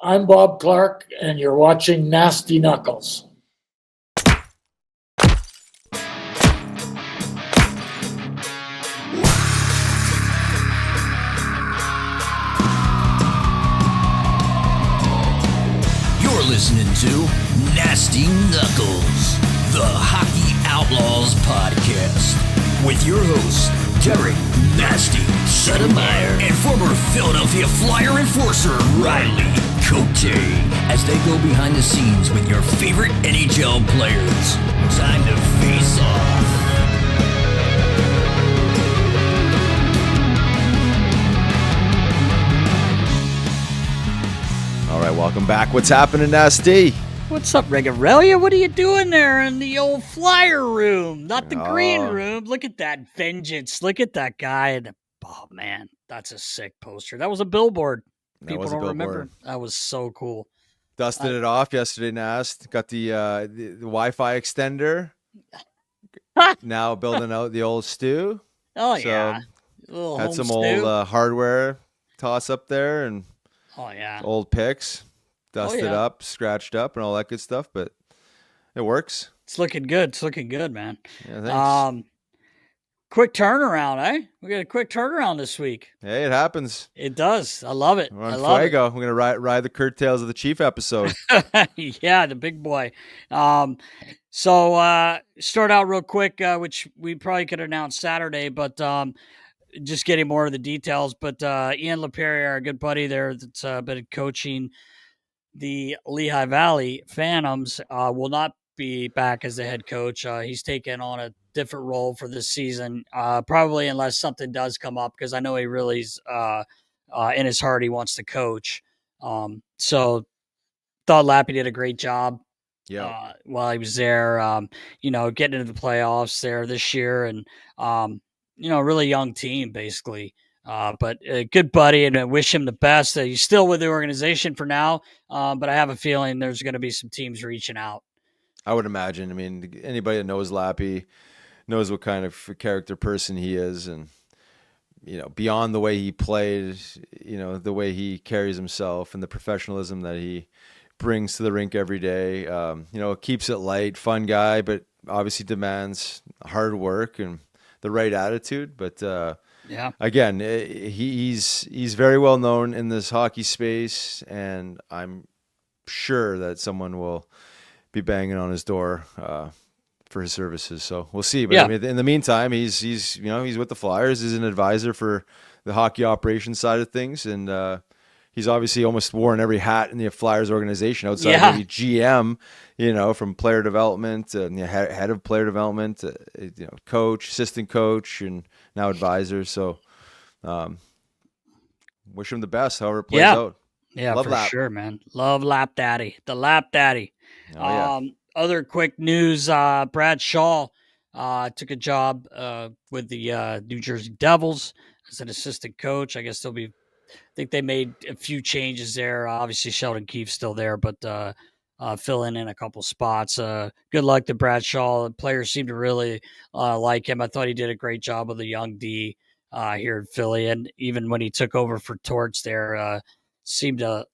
I'm Bob Clarke, and you're watching Nasty Knuckles. You're listening to Nasty Knuckles, the Hockey Outlaws podcast, with your hosts, Derek Nasty Settlemyre and former Philadelphia Flyer enforcer Riley Cote, as they go behind the scenes with your favorite NHL players. Time to face off. All right, welcome back. What's happening, Nasty? What's up, Regarelia? What are you doing there in the old Flyer room? Not the green room. Look at that vengeance. Look at that guy. Oh, man, that's a sick poster. That was a billboard. People don't remember. That was so cool. Dusted it off yesterday, Nast. Got the Wi-Fi extender. Now building out the old stew. Oh, so yeah. Had some old hardware toss up there and old pics. Dusted up, scratched up, and all that good stuff, but it works. It's looking good. It's looking good, man. Yeah, thanks. Quick turnaround, eh? We got a quick turnaround this week. Hey, it happens. It does. I love it. We're on Fuego. We're going to ride the curtails of the Chief episode. Yeah, the big boy. So start out real quick, which we probably could announce Saturday, but just getting more of the details. But Ian Laperriere, our good buddy there that's been coaching the Lehigh Valley Phantoms, will not be back as the head coach. He's taken on a different role for this season, probably unless something does come up, because I know he really's in his heart he wants to coach. So thought Lappy did a great job while he was there, getting into the playoffs there this year, and really young team basically. But a good buddy, and I wish him the best. He's still with the organization for now, but I have a feeling there's going to be some teams reaching out. I would imagine. I mean, anybody that knows Lappy knows what kind of character person he is, and beyond the way he played, the way he carries himself and the professionalism that he brings to the rink every day. Keeps it light, fun guy, but obviously demands hard work and the right attitude. But again, he's very well known in this hockey space, and I'm sure that someone will be banging on his door for his services. So we'll see. But I mean, in the meantime, he's with the Flyers. He's an advisor for the hockey operations side of things, and he's obviously almost worn every hat in the Flyers organization outside of maybe GM, from player development, head of player development, coach, assistant coach, and now advisor. So wish him the best, however it plays out. Yeah, Love for Lap. sure, man. Love Lap Daddy, the Lap Daddy. Other quick news, Brad Shaw took a job with the New Jersey Devils as an assistant coach. I guess I think they made a few changes there. Obviously, Sheldon Keefe's still there, but filling in a couple spots. Good luck to Brad Shaw. The players seem to really like him. I thought he did a great job with the young D here in Philly, and even when he took over for Torts there, seemed to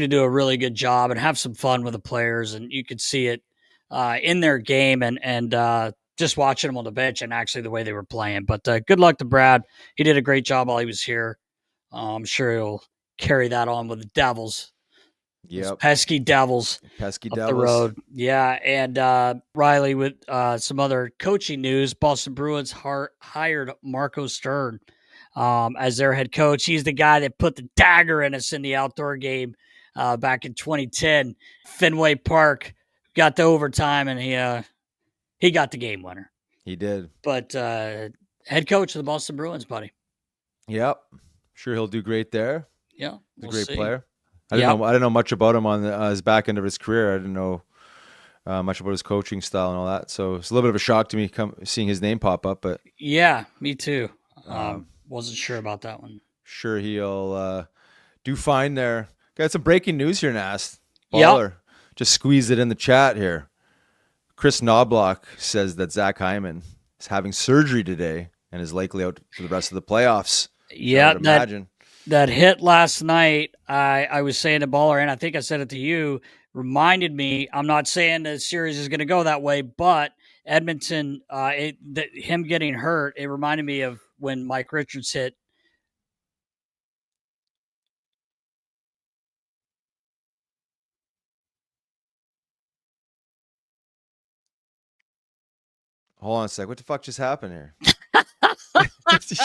do a really good job and have some fun with the players, and you could see it in their game and just watching them on the bench and actually the way they were playing. But good luck to Brad. He did a great job while he was here. I'm sure he'll carry that on with the Devils. Yep. Pesky Devils. Pesky up Devils. the road. Yeah, and Riley with some other coaching news. Boston Bruins hired Marco Sturm as their head coach. He's the guy that put the dagger in us in the outdoor game back in 2010. Fenway Park got the overtime, and he got the game winner. He did. But head coach of the Boston Bruins, buddy. Yep. Sure, he'll do great there. Yeah, He's a great player. I didn't know much about him on his back end of his career. I didn't know much about his coaching style and all that. So it's a little bit of a shock to me seeing his name pop up. But yeah, me too. Wasn't sure about that one. Sure, he'll do fine there. Got some breaking news here, Nast. Baller. Just squeezed it in the chat here. Chris Knobloch says that Zach Hyman is having surgery today and is likely out for the rest of the playoffs. Yeah, imagine. that hit last night, I was saying to Baller, and I think I said it to you, reminded me, I'm not saying the series is going to go that way, but Edmonton, him getting hurt, it reminded me of when Mike Richards hit. Hold on a sec. What the fuck just happened here? I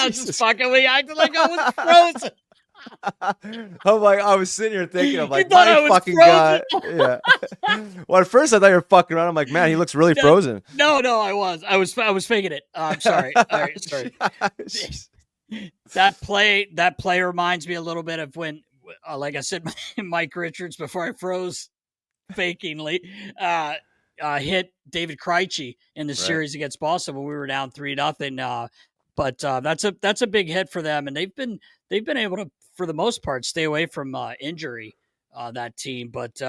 was just fucking with you. I acted like I was frozen. I'm like, I was sitting here thinking, I'm like, You thought I my was fucking frozen? god. Yeah. Well, at first I thought you were fucking around. I'm like, man, he looks really frozen. No, I was faking it. I'm sorry. All right, sorry. That play reminds me a little bit of when, like I said, Mike Richards, before I froze fakingly, hit David Krejci in the series against Boston when we were down 3-0. But that's a big hit for them, and they've been able to, for the most part, stay away from injury, that team. But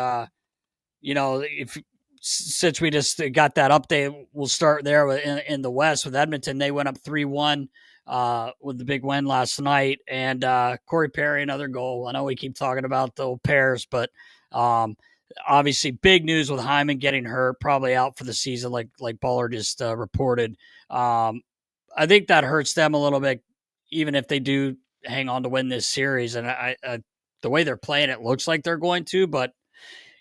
since we just got that update, we'll start there in the West with Edmonton. They went up 3-1 with the big win last night, and Corey Perry, another goal. I know we keep talking about the old pairs, but obviously big news with Hyman getting hurt, probably out for the season, like Baller just reported. I think that hurts them a little bit, even if they do hang on to win this series. And I the way they're playing, it looks like they're going to, but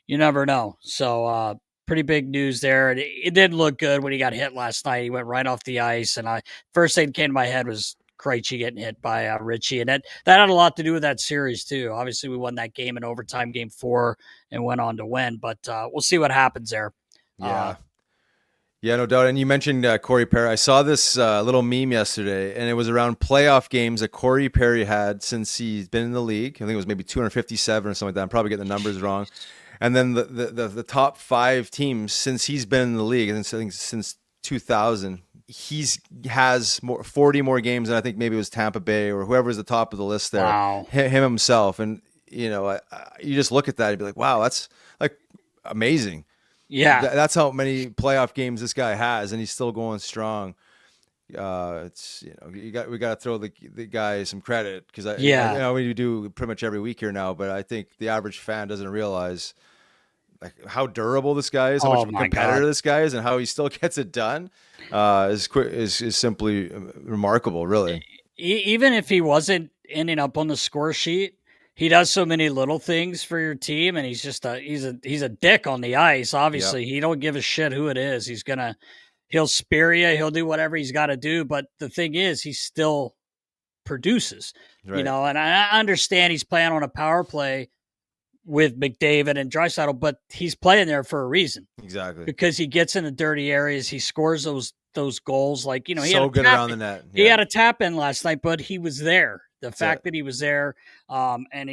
you never know. So pretty big news there. And it didn't look good when he got hit last night. He went right off the ice. And first thing that came to my head was Krejci getting hit by Ritchie. And that had a lot to do with that series too. Obviously we won that game in overtime, game 4, and went on to win, but we'll see what happens there. Yeah. Yeah, no doubt. And you mentioned Corey Perry. I saw this little meme yesterday, and it was around playoff games that Corey Perry had since he's been in the league. I think it was maybe 257 or something like that. I'm probably getting the numbers wrong. And then the top 5 teams since he's been in the league, and I think since 2000, has 40 more games than I think maybe it was Tampa Bay or whoever was the top of the list there. Wow. Him himself. And, you just look at that and be like, wow, that's like amazing. Yeah, that's how many playoff games this guy has, and he's still going strong. It's we got to throw the guy some credit, because we do pretty much every week here now, but I think the average fan doesn't realize like how durable this guy is, how much of a competitor this guy is, and how he still gets it done. Is simply remarkable, really. Even if he wasn't ending up on the score sheet, he does so many little things for your team, and he's just he's a dick on the ice. Obviously, He don't give a shit who it is. He'll spear you. He'll do whatever he's got to do. But the thing is, he still produces, and I understand he's playing on a power play with McDavid and Draisaitl, but he's playing there for a reason. Exactly. Because he gets in the dirty areas. He scores those goals. Like, he so good around the net. Yeah. He had a tap in last night, but he was there. The fact that he was there, and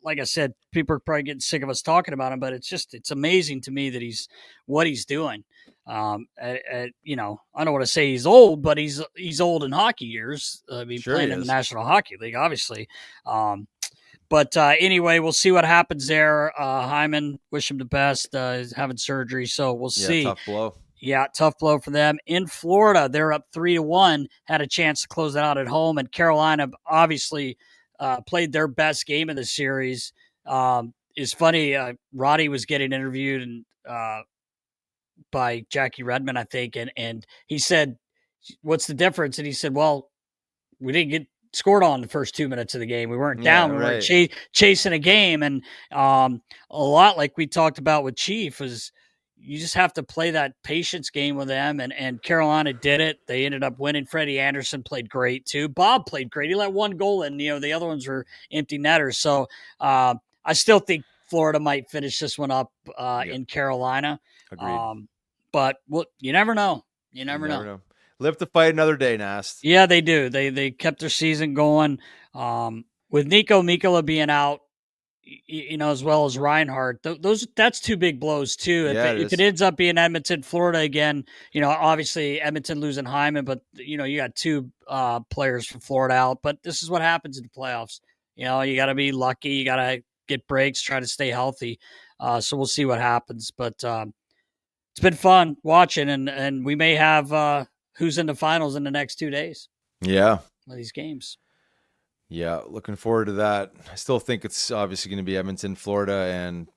like I said, people are probably getting sick of us talking about him, but it's amazing to me that what he's doing. I don't want to say he's old, but he's old in hockey years. Playing in the National Hockey League, obviously. But anyway, we'll see what happens there. Hyman, wish him the best. He's having surgery, so we'll see. Tough blow. Yeah, tough blow for them. In Florida, they're up 3-1, had a chance to close it out at home, and Carolina obviously played their best game of the series. It's funny, Roddy was getting interviewed by Jackie Redmond, I think, and he said, what's the difference? And he said, well, we didn't get scored on the first 2 minutes of the game. We weren't down. We weren't chasing a game. And a lot like we talked about with Chief is you just have to play that patience game with them. And Carolina did it. They ended up winning. Freddie Anderson played great too. Bob played great. He let one goal in. The other ones were empty netters. So I still think Florida might finish this one up in Carolina. Agreed. But you never know. You never know. Live to fight another day, Nast. Yeah, they do. They kept their season going. With Nico Mikkola being out, as well as Reinhardt, that's 2 big blows too. If it ends up being Edmonton, Florida again, obviously Edmonton losing Hyman, but you got 2 players from Florida out. But this is what happens in the playoffs. You got to be lucky. You got to get breaks, try to stay healthy. So we'll see what happens. But it's been fun watching, and we may have who's in the finals in the next 2 days. Yeah. Of these games. Yeah, looking forward to that. I still think it's obviously going to be Edmonton, Florida, and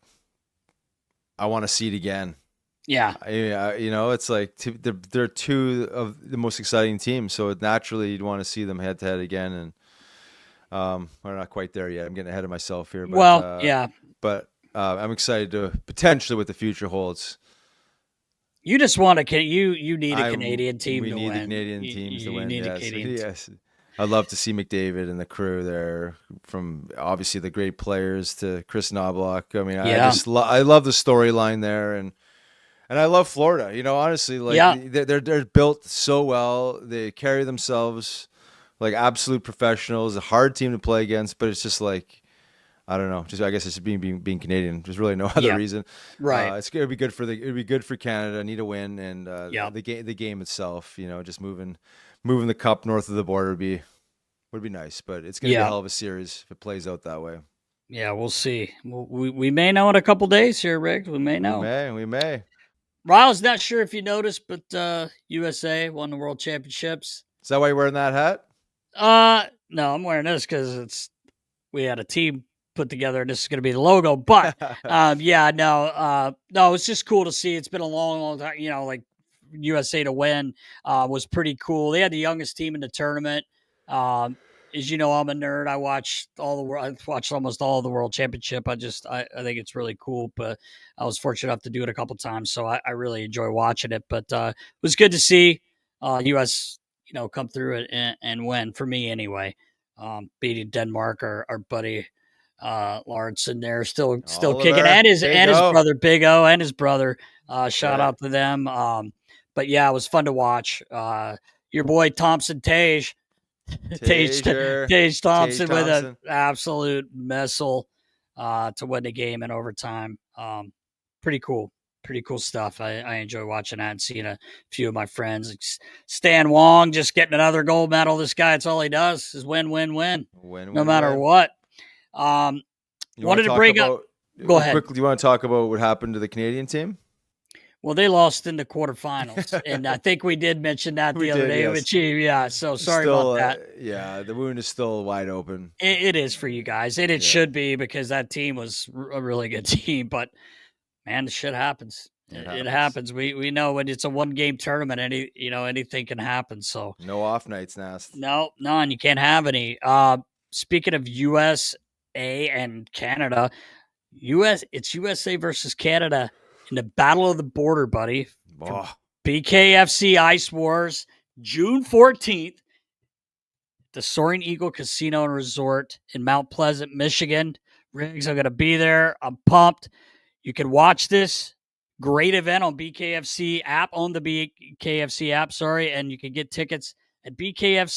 I want to see it again. Yeah. It's like they're two of the most exciting teams, so naturally you'd want to see them head to head again. And we're not quite there yet. I'm getting ahead of myself here, but yeah. But I'm excited to potentially what the future holds. You just want you need a Canadian team to win. We need the Canadian teams to win. Yes. I'd love to see McDavid and the crew there, from obviously the great players to Chris Knobloch. I mean, I love the storyline there, and I love Florida. Honestly, they're built so well. They carry themselves like absolute professionals. A hard team to play against, but it's just like, I don't know. I guess it's being Canadian. There's really no other reason. Right. It's gonna be good for Canada. Need a win, and the game itself. Just moving the cup north of the border would be nice. But it's gonna be a hell of a series if it plays out that way. Yeah, we'll see. We may know in a couple days here, Rick. We may know. We may. Ryle's not sure if you noticed, but USA won the World Championships. Is that why you're wearing that hat? No, I'm wearing this because we had a team put together, and this is going to be the logo. But no, it's just cool to see. It's been a long time. Like USA to win was pretty cool. They had the youngest team in the tournament. As you know, I'm a nerd. I watched almost all of the World Championship. I think it's really cool. But I was fortunate enough to do it a couple times, so I really enjoy watching it. But it was good to see US, come through it and win, for me anyway. Beating Denmark, our buddy Lawrence in there, still kicking, and his brother Big O and his brother. Shout out to them. But yeah, it was fun to watch. Your boy Tage Thompson with an absolute missile to win the game in overtime. Pretty cool stuff. I enjoy watching that and seeing a few of my friends. Stan Wong just getting another gold medal. This guy, it's all he does is win, no matter what. Wanted to bring up. Go ahead. Quickly, do you want to talk about what happened to the Canadian team? Well, they lost in the quarterfinals, and I think we did mention that the other day with Chief. Yeah, so sorry about that. Yeah, the wound is still wide open. It is for you guys, and it should be, because that team was a really good team. But man, the shit happens. It happens. We know when it's a one-game tournament, anything can happen. So no off nights, Nast. No, and you can't have any. Speaking of USA and Canada, it's USA versus Canada in the Battle of the Border, buddy. BKFC Ice Wars, June 14th, the Soaring Eagle Casino and Resort in Mount Pleasant, Michigan. Riggs, I'm going to be there. I'm pumped. You can watch this great event on BKFC app, on the BKFC app, and you can get tickets at bkfciw.com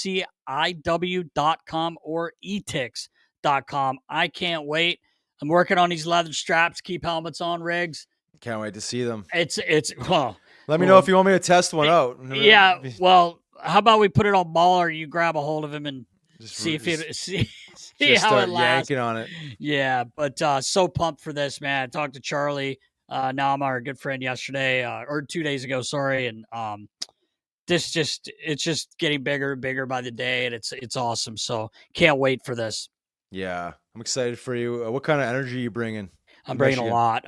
or etix.com. I can't wait. I'm working on these leather straps, keep helmets on, Riggs. Can't wait to see them. Let me know if you want me to test one out. Yeah, well, how about we put it on Baller? You grab a hold of him and see how it lasts. Yanking on it. Yeah, but so pumped for this, man. I talked to Charlie Naum, our good friend, yesterday or 2 days ago. Sorry, and it's just getting bigger and bigger by the day, and it's awesome. So can't wait for this. Yeah, I'm excited for you. What kind of energy are you bringing? I'm bringing a lot.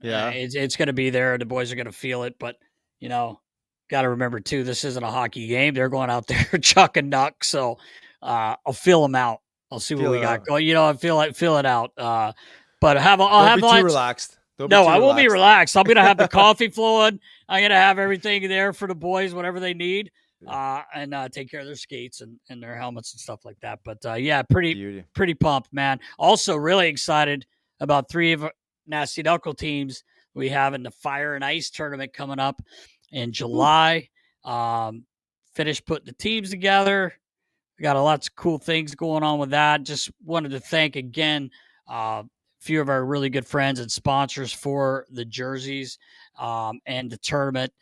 Yeah, it's going to be there. The boys are going to feel it, but got to remember too, this isn't a hockey game. They're going out there chucking ducks, so I'll feel them out. I'll see what we got going. I feel it out. But I'll be too relaxed. I won't be relaxed. I'm going to have the coffee flowing. I'm going to have everything there for the boys, whatever they need, and take care of their skates and their helmets and stuff like that. But pretty pumped, man. Also really excited about 3 of Nasty Knuckle teams we have in the Fire and Ice tournament coming up in July. Finished putting the teams together. We got lots of cool things going on with that. Just wanted to thank again a few of our really good friends and sponsors for the jerseys and the tournament.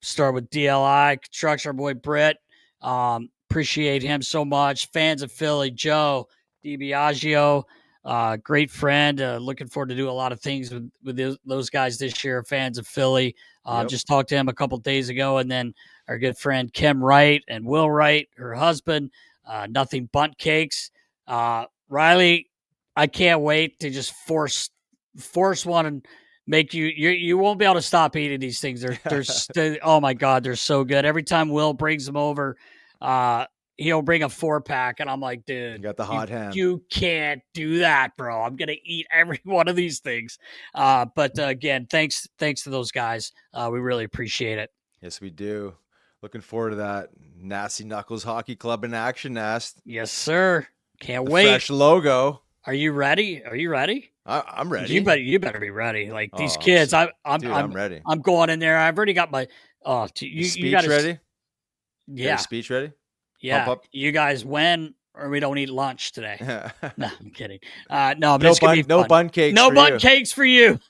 Start with DLI Construction, our boy Britt. Appreciate him so much. Fans of Philly, Joe DiBiagio. Great friend. Looking forward to do a lot of things with those guys this year. Fans of Philly. Just talked to him a couple days ago, and then our good friend Kim Wright and Will Wright, her husband, nothing bunt cakes. Riley, I can't wait to just force one and make you won't be able to stop eating these things. They're oh my God, they're so good. Every time Will brings them over, he'll bring a 4-pack, and I'm like, dude, You got the hot hand. You can't do that, bro. I'm gonna eat every one of these things. But again, thanks to those guys. We really appreciate it. Yes, we do. Looking forward to that. Nasty Knuckles Hockey Club in action, Nast. Yes, sir. Can't The wait. fresh logo. Are you ready? I'm ready. You better be ready. Like these Oh, kids, Dude, I'm I'm ready. I'm going in there. I've already got my Speech you gotta, ready? Yeah. Your speech ready? Yeah. Pump up. You guys win or we don't eat lunch today. No, I'm kidding. No, but no it's gonna be fun. No bun cakes. No for bun you. cakes for you.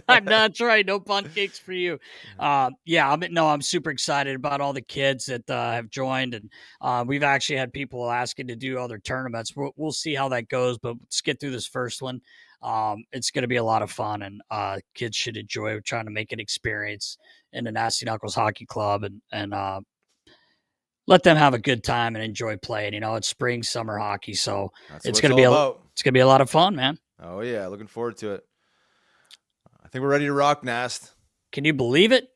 That's right. No bun cakes for you. I'm super excited about all the kids that have joined, and we've actually had people asking to do other tournaments. We'll see how that goes, but let's get through this first one. It's going to be a lot of fun, and kids should enjoy. We're trying to make an experience in the Nasty Knuckles Hockey Club, and let them have a good time and enjoy playing. It's spring, summer hockey, so it's going to be it's going to be a lot of fun, man. Oh yeah, looking forward to it. I think we're ready to rock, Nast. Can you believe it?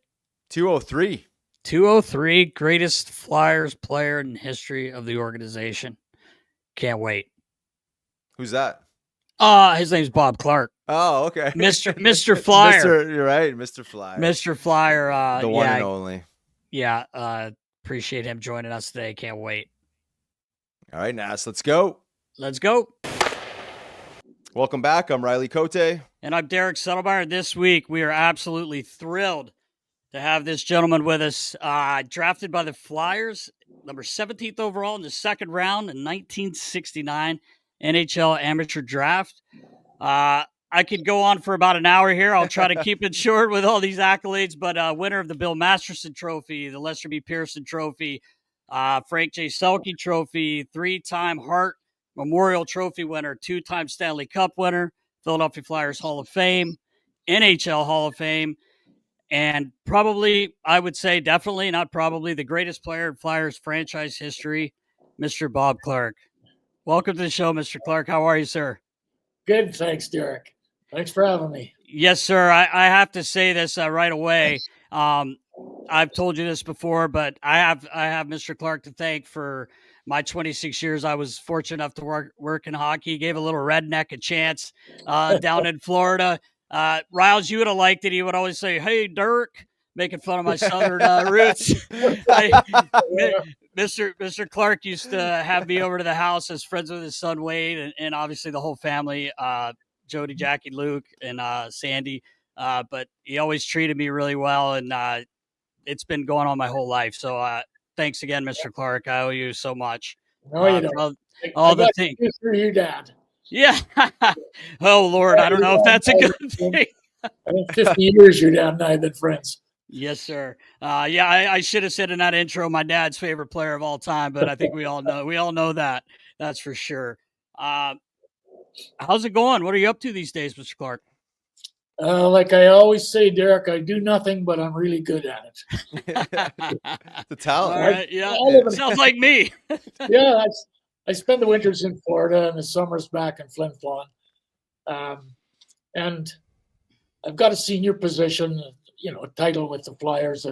203. 203, greatest Flyers player in history of the organization. Can't wait. Who's that? His name's Bob Clarke. Oh, okay. Mr. Flyer. You're right, Mr. Flyer. Mr. Flyer. The one and only. Yeah. Appreciate him joining us today. Can't wait. All right, Nas, let's go. Let's go. Welcome back. I'm Riley Cote. And I'm Derek Settlemyre. This week, we are absolutely thrilled to have this gentleman with us. Drafted by the Flyers, number 17th overall in the second round in 1969 NHL amateur draft. I could go on for about an hour here. I'll try to keep it short with all these accolades, but winner of the Bill Masterson Trophy, the Lester B. Pearson Trophy, Frank J. Selke Trophy, 3-time Hart Memorial Trophy winner, 2-time Stanley Cup winner, Philadelphia Flyers Hall of Fame, NHL Hall of Fame, and probably, I would say definitely, not probably, the greatest player in Flyers franchise history, Mr. Bob Clarke. Welcome to the show, Mr. Clarke. How are you, sir? Good, thanks, Derek. Thanks for having me. Yes, sir. I have to say this right away. I've told you this before, but I have Mr. Clarke to thank for my 26 years. I was fortunate enough to work in hockey. Gave a little redneck a chance down in Florida. Riles, you would have liked it. He would always say, "Hey, Dirk," making fun of my southern roots. Mr. Clarke used to have me over to the house as friends with his son Wade, and obviously the whole family. Jody, Jackie, Luke, and Sandy. But he always treated me really well, and it's been going on my whole life. So thanks again, Mr. Clarke. I owe you so much. No, you don't. All the things. For you, Dad. Yeah. Oh, Lord. I don't know if that's a good thing. I think 50 years your dad and I have been friends. Yes, sir. I should have said in that intro my dad's favorite player of all time, but I think we all know that. That's for sure. How's it going? What are you up to these days, Mr. Clarke? Like I always say, Derek, I do nothing, but I'm really good at it. The talent. All right, yeah. Sounds like me. Yeah, I spend the winters in Florida and the summers back in Flin, Flon. And I've got a senior position, a title with the Flyers.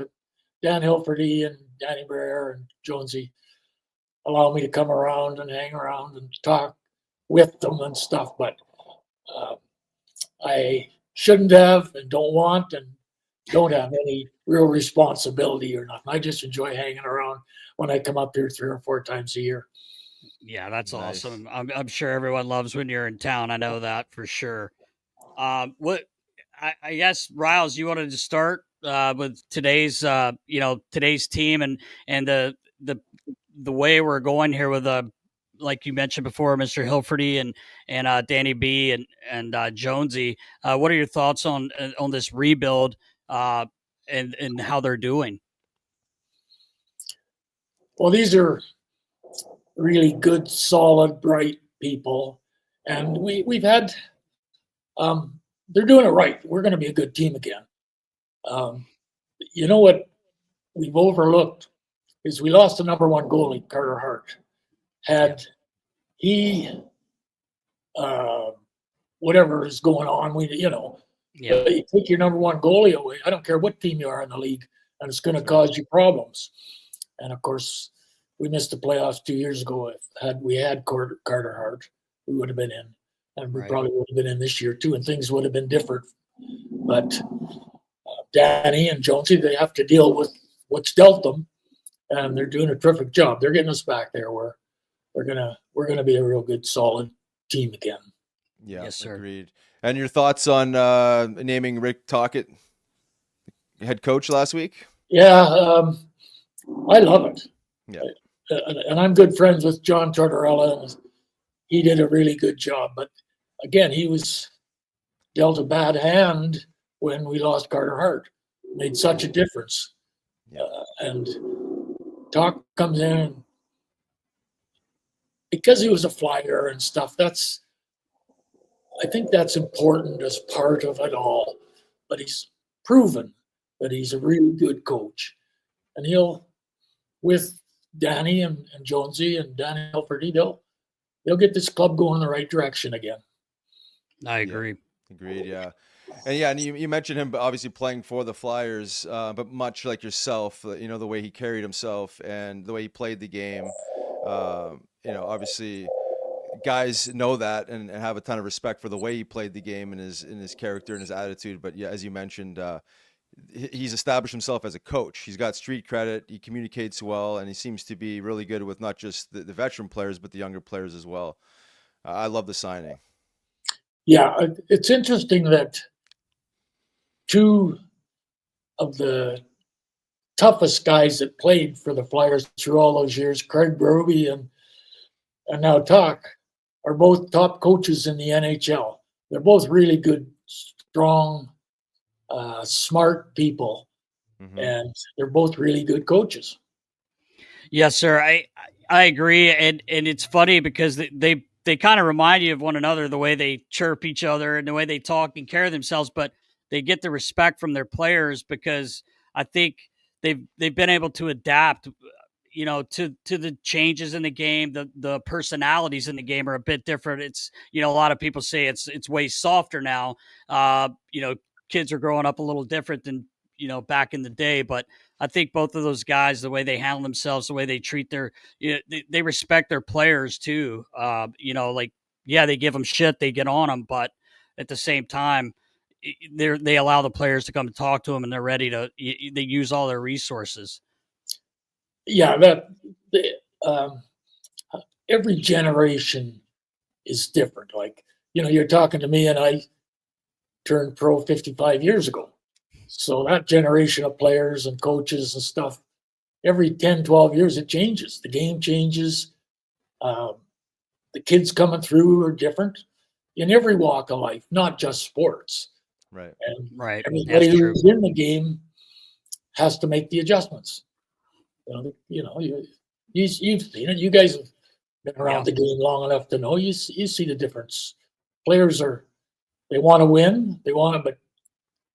Dan Hilferty and Danny Briere and Jonesy allow me to come around and hang around and talk with them and stuff, but I shouldn't have and don't want and don't have any real responsibility or nothing. I just enjoy hanging around when I come up here 3 or 4 times a year. Yeah, that's Nice. awesome. I'm sure everyone loves when you're in town. I know that for sure. I guess, Riles, you wanted to start with today's team and the way we're going here with like you mentioned before, Mr. Hilferty and Danny B and Jonesy. What are your thoughts on this rebuild and how they're doing? Well, these are really good, solid, bright people, and we've had. They're doing it right. We're going to be a good team again. You know what we've overlooked is we lost the number 1 goalie, Carter Hart. had he whatever is going on, you take your number one goalie away. I don't care what team you are in the league, and it's going to cause you problems. And of course, we missed the playoffs 2 years ago. If we had Carter Hart, we would have been in, and we probably would have been in this year too, and things would have been different. But Danny and Jonesy, they have to deal with what's dealt them, and they're doing a terrific job. They're getting us back there where we're gonna be a real good, solid team again. Yeah, yes, sir. Agreed. And your thoughts on naming Rick Tocchet head coach last week? Yeah, I love it. Yeah, and I'm good friends with John Tortorella, and he did a really good job. But again, he was dealt a bad hand when we lost Carter Hart. It made such a difference. Yeah. And Toc comes in, and because he was a flyer and stuff, I think that's important as part of it all. But he's proven that he's a really good coach. And he'll, with Danny and Jonesy and Danny Laperriere, they'll get this club going in the right direction again. I agree. Yeah. Agreed, yeah. And you mentioned him obviously playing for the Flyers, but much like yourself, the way he carried himself and the way he played the game, obviously guys know that and have a ton of respect for the way he played the game and his character and his attitude. But yeah, as you mentioned, he's established himself as a coach. He's got street credit. He communicates well, and he seems to be really good with not just the veteran players, but the younger players as well. I love the signing. Yeah, it's interesting that two of the toughest guys that played for the Flyers through all those years, Craig Berube and now Toc, are both top coaches in the NHL. They're both really good, strong, smart people, and they're both really good coaches. Yes, sir. I agree, and it's funny because they kind of remind you of one another, the way they chirp each other and the way they talk and carry themselves, but they get the respect from their players because I think they've been able to adapt, to the changes in the game. The personalities in the game are a bit different. It's, a lot of people say it's way softer now. Kids are growing up a little different than, back in the day, but I think both of those guys, the way they handle themselves, the way they treat they respect their players too. They give them shit, they get on them, but at the same time, they allow the players to come and talk to them, and they're ready to. They use all their resources. Yeah, every generation is different. Like, you're talking to me, and I turned pro 55 years ago. So that generation of players and coaches and stuff, every 10, 12 years, it changes. The game changes. The kids coming through are different in every walk of life, not just sports. Right. And right. Everybody who's in the game has to make the adjustments. You've seen it. You guys have been around the game long enough to know. You see the difference. Players they want to win. They want to, but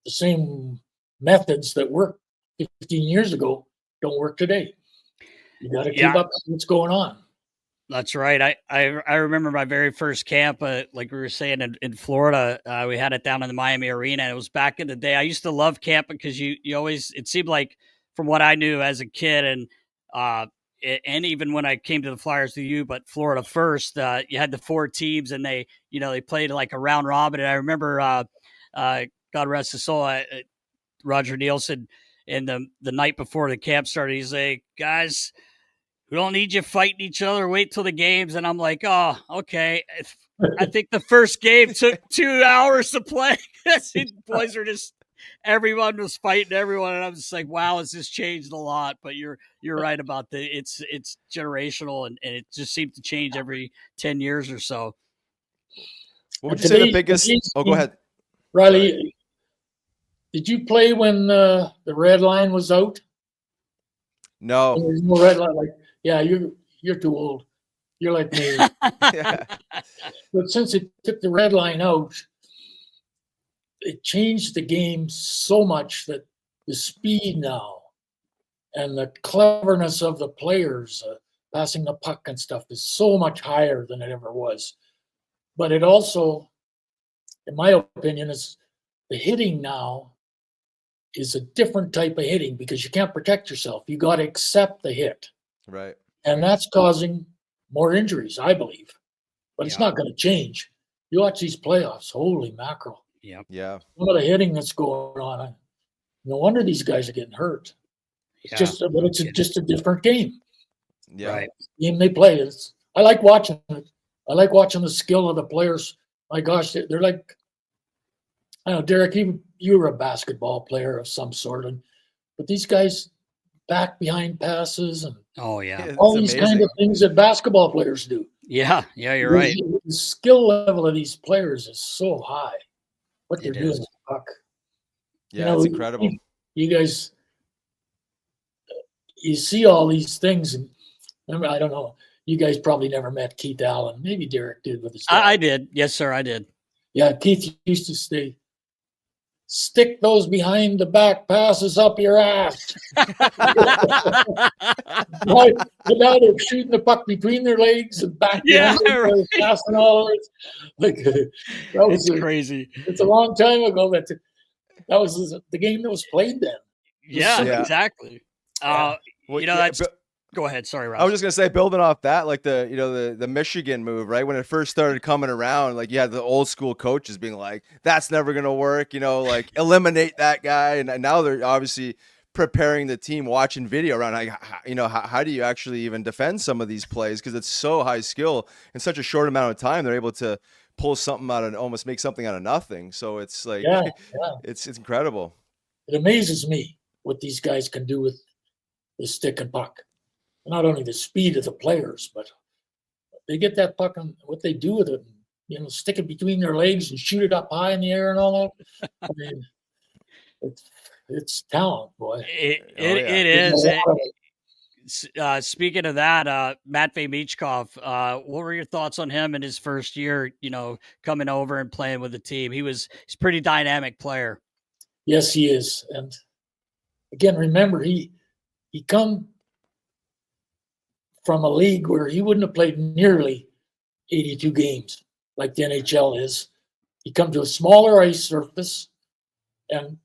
the same methods that worked 15 years ago don't work today. You got to keep up with what's going on. That's right. I remember my very first camp, like we were saying in Florida, we had it down in the Miami Arena. And it was back in the day. I used to love camping because you always, it seemed like from what I knew as a kid and even when I came to the Flyers to you, but Florida first, you had the four teams and they played like a round robin. And I remember, God rest his soul, Roger Nielsen, and the night before the camp started, he's like, guys, we don't need you fighting each other. Wait till the games. And I'm like, oh, okay. I think the first game took 2 hours to play. Boys are just, everyone was fighting everyone. And I'm just like, wow, has this changed a lot? But you're right about it's generational and it just seems to change every 10 years or so. What would you say the biggest? Go ahead. Riley, sorry. Did you play when the red line was out? No. There's no red line. Yeah, you're too old. You're like me. Yeah. But since it took the red line out, it changed the game so much that the speed now and the cleverness of the players, passing the puck and stuff is so much higher than it ever was. But it also, in my opinion, is the hitting now is a different type of hitting because you can't protect yourself. You got to accept the hit. Right. And that's causing more injuries, I believe. But it's not going to change. You watch these playoffs, holy mackerel. Yeah. Some of the hitting that's going on, no wonder these guys are getting hurt. It's just a different game. Yeah. Right. Game they play. I like watching it. I like watching the skill of the players. My gosh, they're like, I don't know, Derek, you were a basketball player of some sort, but these guys back behind passes and Oh yeah. all these kind of things that basketball players do. Yeah, you're right. The skill level of these players is so high. What they're doing with the puck. Yeah, it's incredible. You guys, you see all these things, and I don't know. You guys probably never met Keith Allen. Maybe Derek did with his dad. I did. Yes, sir, I did. Yeah, Keith used to say, "Stick those behind the back passes up your ass." But now they're shooting the puck between their legs and back behind them, passing all over. Like that was crazy. It's a long time ago that was the game that was played then. Yeah, exactly. Well, that's. Go ahead. Sorry, Rob. I was just gonna say, building off that, like the Michigan move, right? When it first started coming around, like you had the old school coaches being like, "That's never gonna work," like eliminate that guy, and now they're obviously preparing the team, watching video around, like, how do you actually even defend some of these plays because it's so high skill in such a short amount of time. They're able to pull something out of almost make something out of nothing. So it's like, it's incredible. It amazes me what these guys can do with the stick and puck. Not only the speed of the players, but they get that puck and what they do with it, stick it between their legs and shoot it up high in the air and all that. I mean, it's talent, boy. It is. Speaking of that, Matvei Michkov, what were your thoughts on him in his first year, coming over and playing with the team? He's a pretty dynamic player. Yes, he is. And again, remember, he come from a league where he wouldn't have played nearly 82 games like the NHL is. He come to a smaller ice surface, and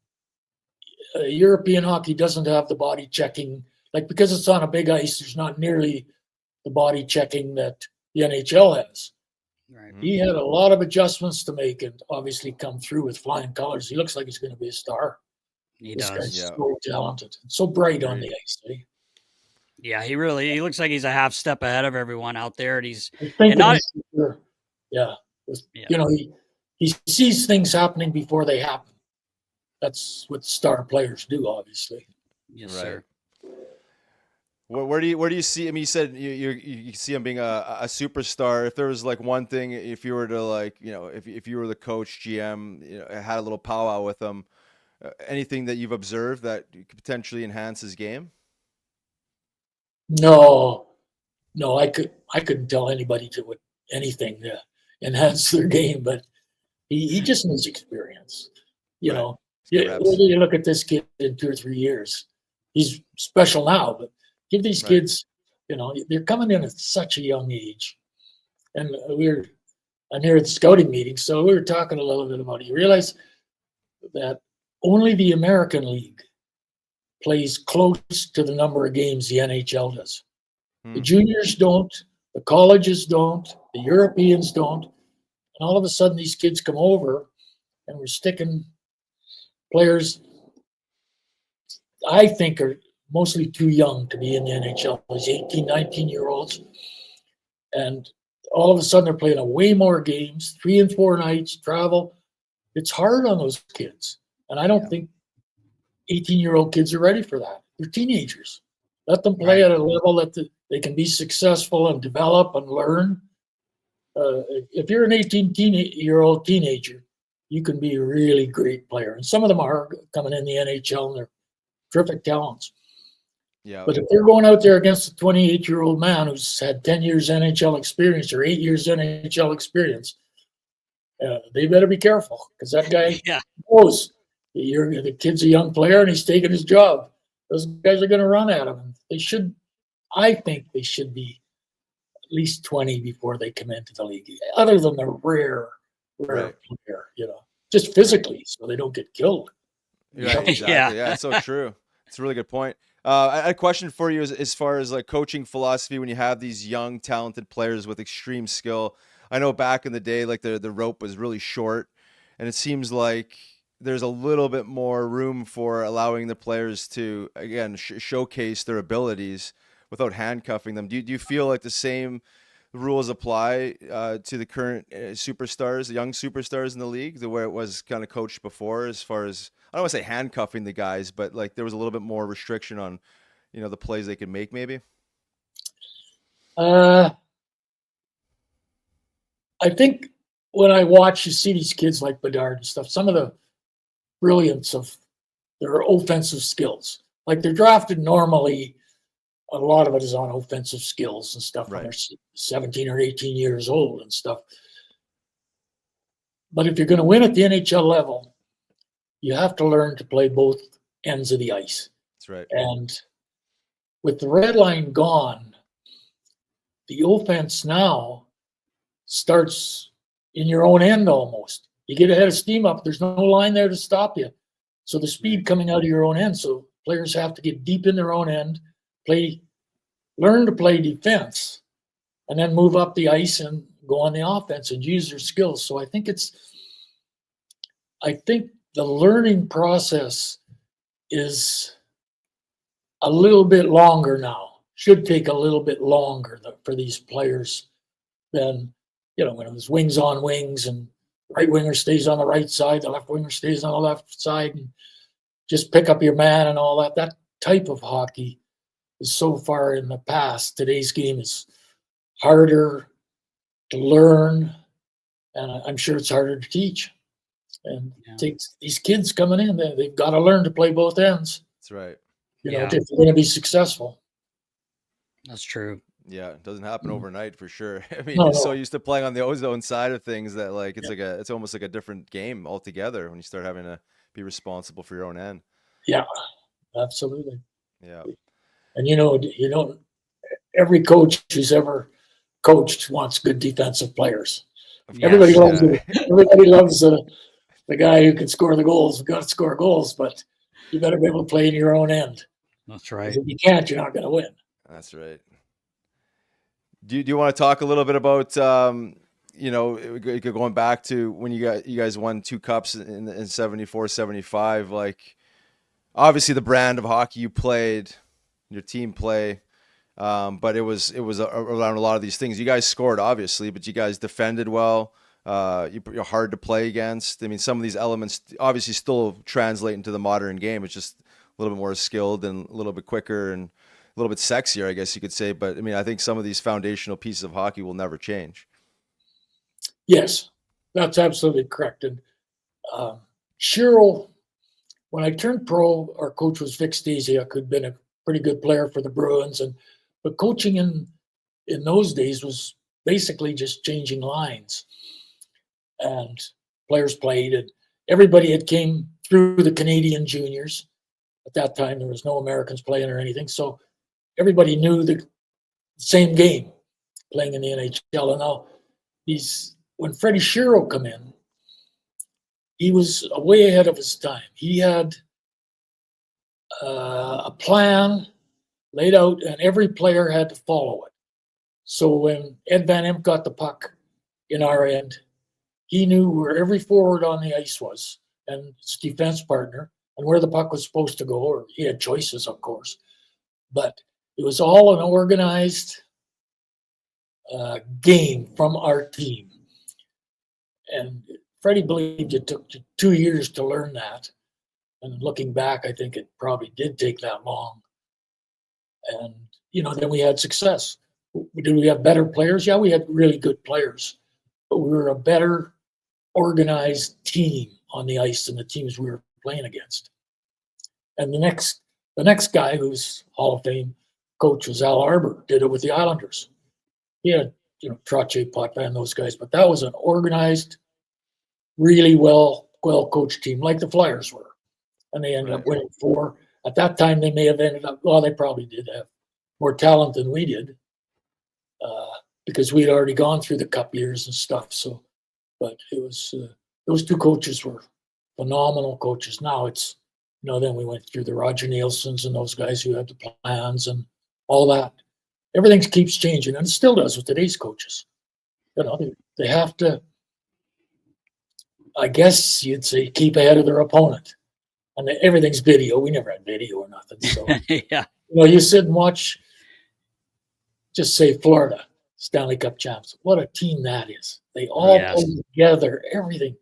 European hockey doesn't have the body checking. Like, because it's on a big ice, there's not nearly the body checking that the NHL has. Right. He had a lot of adjustments to make and obviously come through with flying colors. He looks like he's going to be a star. This guy's so talented, so bright on the ice. Eh? Yeah, he looks like he's a half step ahead of everyone out there. And he sees things happening before they happen. That's what star players do, obviously. Yes, sir. Where do you see? I mean, you said you see him being a superstar. If there was like one thing, if you were to if you were the coach, GM, had a little powwow with him, anything that you've observed that could potentially enhance his game? No, I couldn't tell anybody to anything to enhance their game, but he just needs experience. You look at this kid in 2 or 3 years. He's special now, but give these kids, they're coming in at such a young age. And I'm here at the scouting meeting, so we were talking a little bit about it. You realize that only the American League plays close to the number of games the NHL does. The juniors don't, the colleges don't, the Europeans don't. And all of a sudden these kids come over and we're sticking players I think are mostly too young to be in the NHL. These 18, 19-year-olds. And all of a sudden they're playing a way more games, 3 and 4 nights, travel. It's hard on those kids. And I don't think 18-year-old kids are ready for that. They're teenagers. Let them play at a level that they can be successful and develop and learn. If you're an 18-year-old teenager, you can be a really great player. And some of them are coming in the NHL and they're terrific talents. Yeah. But if they're going out there against a 28-year-old man who's had 10 years NHL experience or 8 years NHL experience, they better be careful because that guy knows the kid's a young player and he's taking his job. Those guys are going to run at him. They should I think they should be at least 20 before they come into the league, other than the rare Right. player, just physically, so they don't get killed. Yeah, exactly. Yeah, it's so true. It's a really good point. I had a question for you as far as like coaching philosophy when you have these young, talented players with extreme skill. I know back in the day, like the rope was really short, and it seems like there's a little bit more room for allowing the players to, again, showcase their abilities without handcuffing them. Do you feel like the same rules apply to the current superstars, the young superstars in the league, the way it was kind of coached before, as far as, I don't want to say handcuffing the guys, but like there was a little bit more restriction on, the plays they could make maybe? I think when I watch, you see these kids like Bedard and stuff, some of the brilliance of their offensive skills. Like they're drafted normally, a lot of it is on offensive skills and stuff when they're 17 or 18 years old and stuff. But if you're going to win at the NHL level, you have to learn to play both ends of the ice. That's right. And with the red line gone, the offense now starts in your own end almost. You get ahead of steam up, there's no line there to stop you. So the speed coming out of your own end. So players have to get deep in their own end, learn to play defense, and then move up the ice and go on the offense and use their skills. So I think the learning process is a little bit longer now. Should take a little bit longer for these players than, when it was wings on wings and right winger stays on the right side, the left winger stays on the left side, and just pick up your man and all that. That type of hockey is so far in the past. Today's game is harder to learn, and I'm sure it's harder to teach. And it takes these kids coming in, they've got to learn to play both ends. That's right. If they're going to be successful. That's true. Yeah, it doesn't happen overnight for sure. I mean, you're so used to playing on the ozone side of things that like it's almost like a different game altogether when you start having to be responsible for your own end. Yeah, absolutely. Yeah. And every coach who's ever coached wants good defensive players. Yes. Everybody loves it. Everybody loves the guy who can score the goals. We've got to score goals, but you better be able to play in your own end. That's right. If you can't, you're not going to win. That's right. Do you want to talk a little bit about going back to when you guys won 2 cups in 74, 75, like obviously the brand of hockey you played, your team play, but it was around a lot of these things. You guys scored obviously, but you guys defended well. You're hard to play against. I mean, some of these elements obviously still translate into the modern game. It's just a little bit more skilled and a little bit quicker and a little bit sexier, I guess you could say. But I mean, I think some of these foundational pieces of hockey will never change. Yes, that's absolutely correct. And Cheryl, when I turned pro, our coach was Vic Stasiak, who'd been a pretty good player for the Bruins. But coaching in those days was basically just changing lines. And players played, and everybody had came through the Canadian juniors. At that time, there was no Americans playing or anything. So everybody knew the same game playing in the NHL. And now when Freddie Shero come in, he was way ahead of his time. He had a plan laid out, and every player had to follow it. So when Ed Van Imp got the puck in our end, he knew where every forward on the ice was and his defense partner and where the puck was supposed to go. Or he had choices, of course. But it was all an organized game from our team. And Freddie believed it took 2 years to learn that. And looking back, I think it probably did take that long. And, then we had success. Did we have better players? Yeah, we had really good players. But we were a better organized team on the ice than the teams we were playing against. And the next guy who's Hall of Fame coach was Al Arbor, did it with the Islanders. He had, Tocchet, Potvin, those guys, but that was an organized, really well coached team, like the Flyers were. And they ended up winning 4. At that time, they may have ended up, they probably did have more talent than we did, because we'd already gone through the cup years and stuff. So, but it was those two coaches were phenomenal coaches. Now it's, then we went through the Roger Nielsen's and those guys who had the plans and all that. Everything keeps changing, and it still does with today's coaches. They have to, I guess you'd say, keep ahead of their opponent. And everything's video. We never had video or nothing. So, yeah. You sit and watch, just say Florida, Stanley Cup champs. What a team that is. They all play together, everything.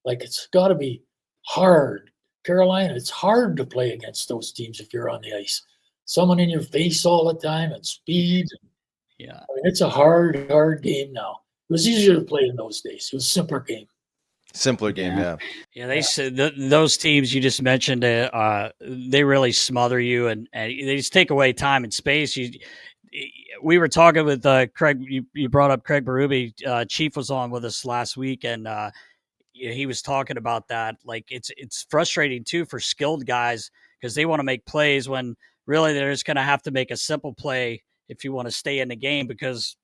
Like, it's got to be hard. Carolina, it's hard to play against those teams if you're on the ice. Someone in your face all the time and speed. Yeah. I mean, it's a hard game now. It was easier to play in those days. It was a simpler game. Simpler game, yeah. Yeah, they said those teams you just mentioned, they really smother you, and they just take away time and space. We were talking with Craig. You brought up Craig Berube. Chief was on with us last week, and he was talking about that. Like, it's frustrating too for skilled guys because they want to make plays when really they're just going to have to make a simple play if you want to stay in the game, because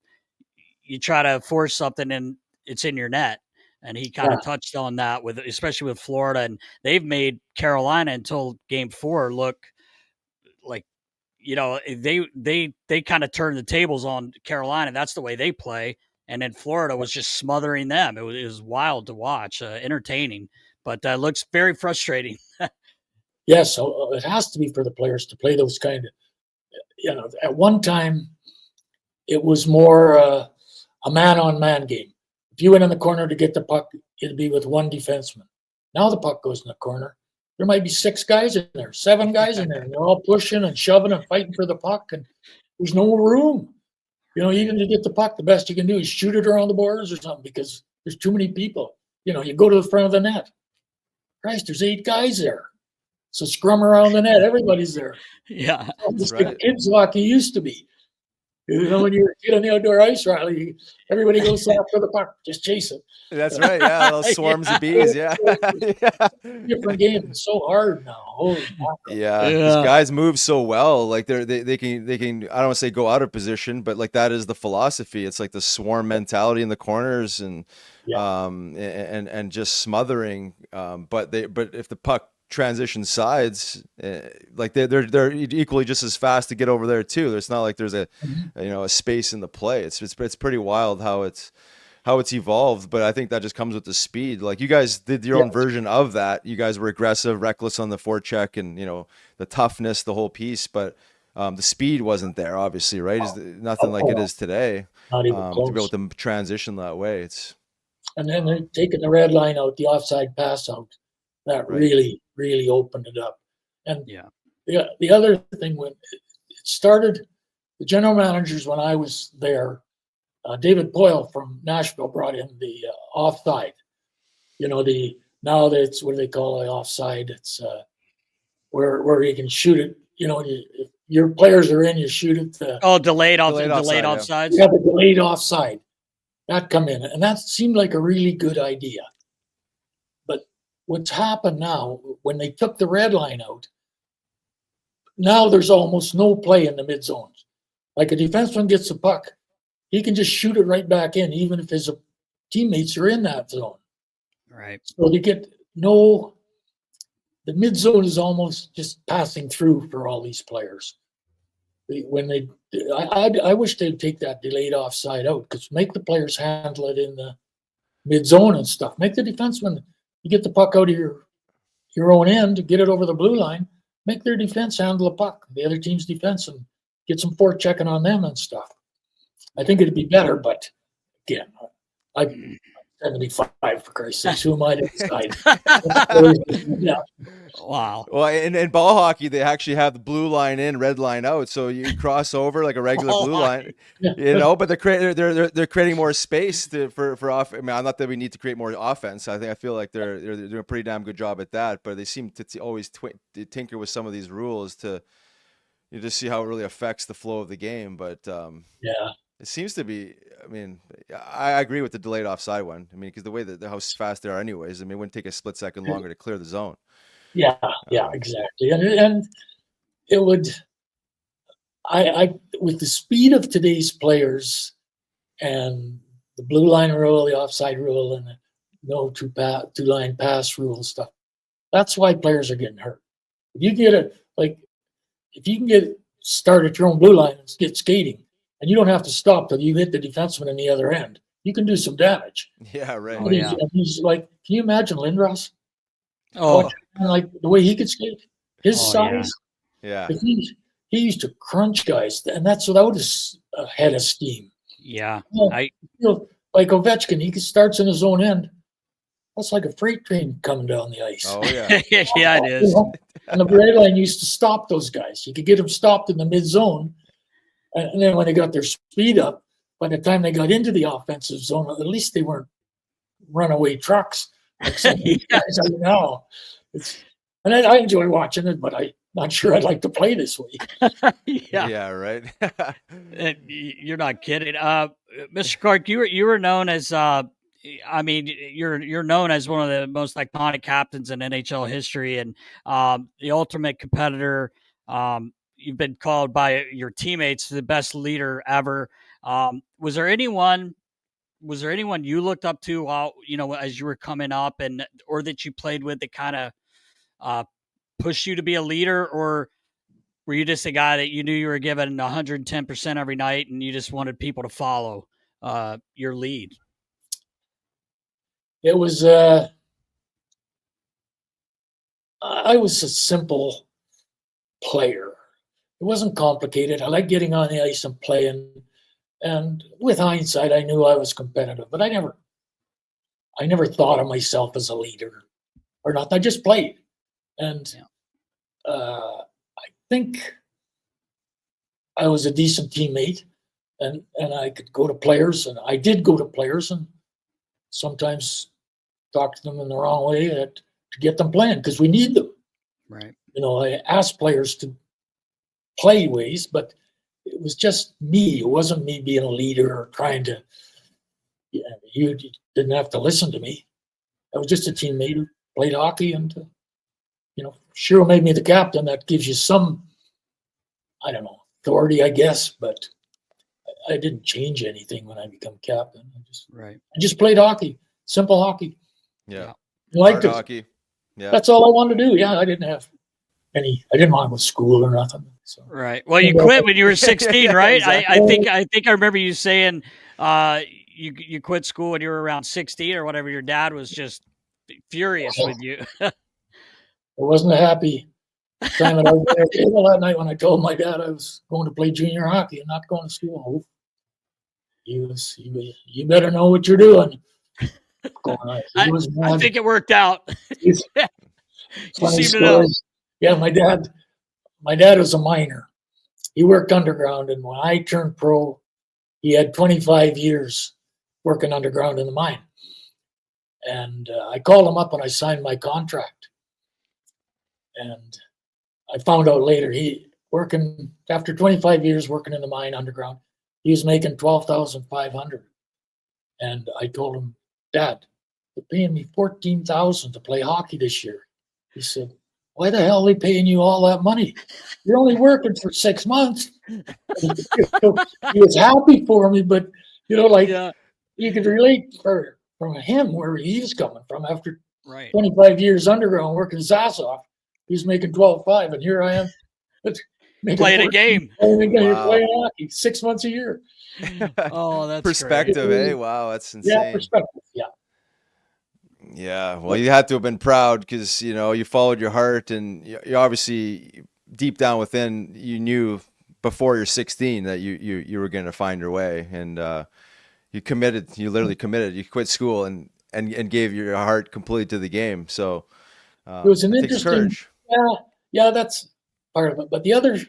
you try to force something and it's in your net. And he kind of touched on that especially with Florida, and they've made Carolina until Game 4 look like, they kind of turned the tables on Carolina. That's the way they play. And then Florida was just smothering them. It was wild to watch, entertaining, but looks very frustrating. Yes, so it has to be for the players to play those kind of, at one time it was more a man-on-man game. If you went in the corner to get the puck, it'd be with one defenseman. Now the puck goes in the corner. There might be 6 guys in there, 7 guys in there, and they're all pushing and shoving and fighting for the puck, and there's no room. Even to get the puck, the best you can do is shoot it around the boards or something, because there's too many people. You go to the front of the net. Christ, there's 8 guys there. So scrum around the net. Everybody's there. Yeah. It's like kids hockey used to be. When you're a kid on the outdoor ice rally, everybody goes after the puck, just chase it. That's right. Yeah, those swarms of bees. Yeah. Different game. It's so hard now. Holy yeah. These guys move so well. Like they can. I don't want to say go out of position, but like that is the philosophy. It's like the swarm mentality in the corners and and just smothering. But if the puck transition sides, like they're equally just as fast to get over there too. It's not like there's a space in the play. It's pretty wild how it's evolved, but I think that just comes with the speed. Like, you guys did your own version of that. You guys were aggressive, reckless on the forecheck, and the toughness, the whole piece, but the speed wasn't there, obviously, right? It's nothing like it is today. Not even close. To be able to transition that way. And then they're taking the red line out, the offside pass out. That really opened it up. And the other thing, when it started, the general managers, when I was there, David Poyle from Nashville brought in the offside. Now that's what do they call it, offside? It's where you can shoot it. If your players are in, you shoot it. Delayed offside. You have a delayed offside. That come in, and that seemed like a really good idea. What's happened now, when they took the red line out, now there's almost no play in the mid zones. Like, a defenseman gets the puck, he can just shoot it right back in, even if his teammates are in that zone. Right. So they get the mid zone is almost just passing through for all these players. I wish they'd take that delayed offside out, because make the players handle it in the mid zone and stuff. Make the defenseman. You get the puck out of your own end to get it over the blue line, make their defense handle the puck, the other team's defense, and get some forechecking on them and stuff. I think it'd be better, but again, I'm 75, for Christ's sake. Who am I to decide? Yeah. Wow. Well, in ball hockey, they actually have the blue line in, red line out, so you cross over like a regular blue line, But they're creating more space for off. I mean, not that we need to create more offense. I feel like they're doing a pretty damn good job at that, but they seem to always tinker with some of these rules to just see how it really affects the flow of the game. But it seems to be. I mean, I agree with the delayed offside one. I mean, because the way that how fast they are, anyways. I mean, it wouldn't take a split second longer to clear the zone. Yeah, exactly, and it would. I with the speed of today's players and the blue line rule, the offside rule, and the no two line pass rule stuff, that's why players are getting hurt. If you can get start at your own blue line and get skating, and you don't have to stop till you hit the defenseman on the other end, you can do some damage. Yeah, right. Oh, yeah. He's like, can you imagine Lindros? Oh, Like the way he could skate, his size. Yeah. He used to crunch guys, and that's without a head of steam. yeah. Like Ovechkin, he starts in his own end. That's like a freight train coming down the ice. Oh yeah. Yeah, it is. And the red line used to stop those guys. You could get them stopped in the mid zone, and then when they got their speed up, by the time they got into the offensive zone, at least they weren't runaway trucks like some of these guys are now. And I enjoy watching it, but I'm not sure I'd like to play this way. Yeah. Yeah, right. You're not kidding. Mr. Clarke, you were known as you're known as one of the most iconic captains in NHL history, and the ultimate competitor. You've been called by your teammates the best leader ever. Was there anyone you looked up to while, as you were coming up, or that you played with that kind of pushed you to be a leader, or were you just a guy that you knew you were given 110% every night and you just wanted people to follow your lead? It was I was a simple player. It wasn't complicated. I liked getting on the ice and playing. And with hindsight, I knew I was competitive, but I never thought of myself as a leader or not. I just played. And I think I was a decent teammate, and I could go to players, and I did go to players and sometimes talk to them in the wrong way to get them playing, because we need them. Right. I asked players to play ways, but it was just me. It wasn't me being a leader or trying to. You didn't have to listen to me. I was just a teammate who played hockey, and Shiro made me the captain. That gives you some, I don't know, authority, I guess. But I didn't change anything when I became captain. I just played hockey, simple hockey. Yeah. Liked it. Hockey. Yeah. That's all I wanted to do. Yeah, I didn't want to go to school or nothing. So. Right. Well, you quit when you were 16, right? Exactly. I think I remember you saying you quit school when you were around 16 or whatever. Your dad was just furious with you. It wasn't a happy time at our table that night when I told my dad I was going to play junior hockey and not going to school. You better know what you're doing. I think it worked out. You seem to know. Yeah, my dad was a miner. He worked underground, and when I turned pro, he had 25 years working underground in the mine. And I called him up when I signed my contract. And I found out later, after 25 years working in the mine underground, he was making $12,500. And I told him, Dad, they're paying me $14,000 to play hockey this year. He said, why the hell are they paying you all that money? You're only working for 6 months. He was happy for me, but you could relate from him where he's coming from after 25 years underground working his ass off. He's making $12,500, and here I am playing a game. Playing hockey 6 months a year. Oh, that's perspective, great. eh? Wow, that's insane. Yeah, perspective. Yeah. Yeah, well, you had to have been proud because you followed your heart, and you obviously deep down within you knew before you're 16 that you were going to find your way, and you committed. You literally committed. You quit school and gave your heart completely to the game. So it was an interesting. Courage. Yeah, that's part of it. But the other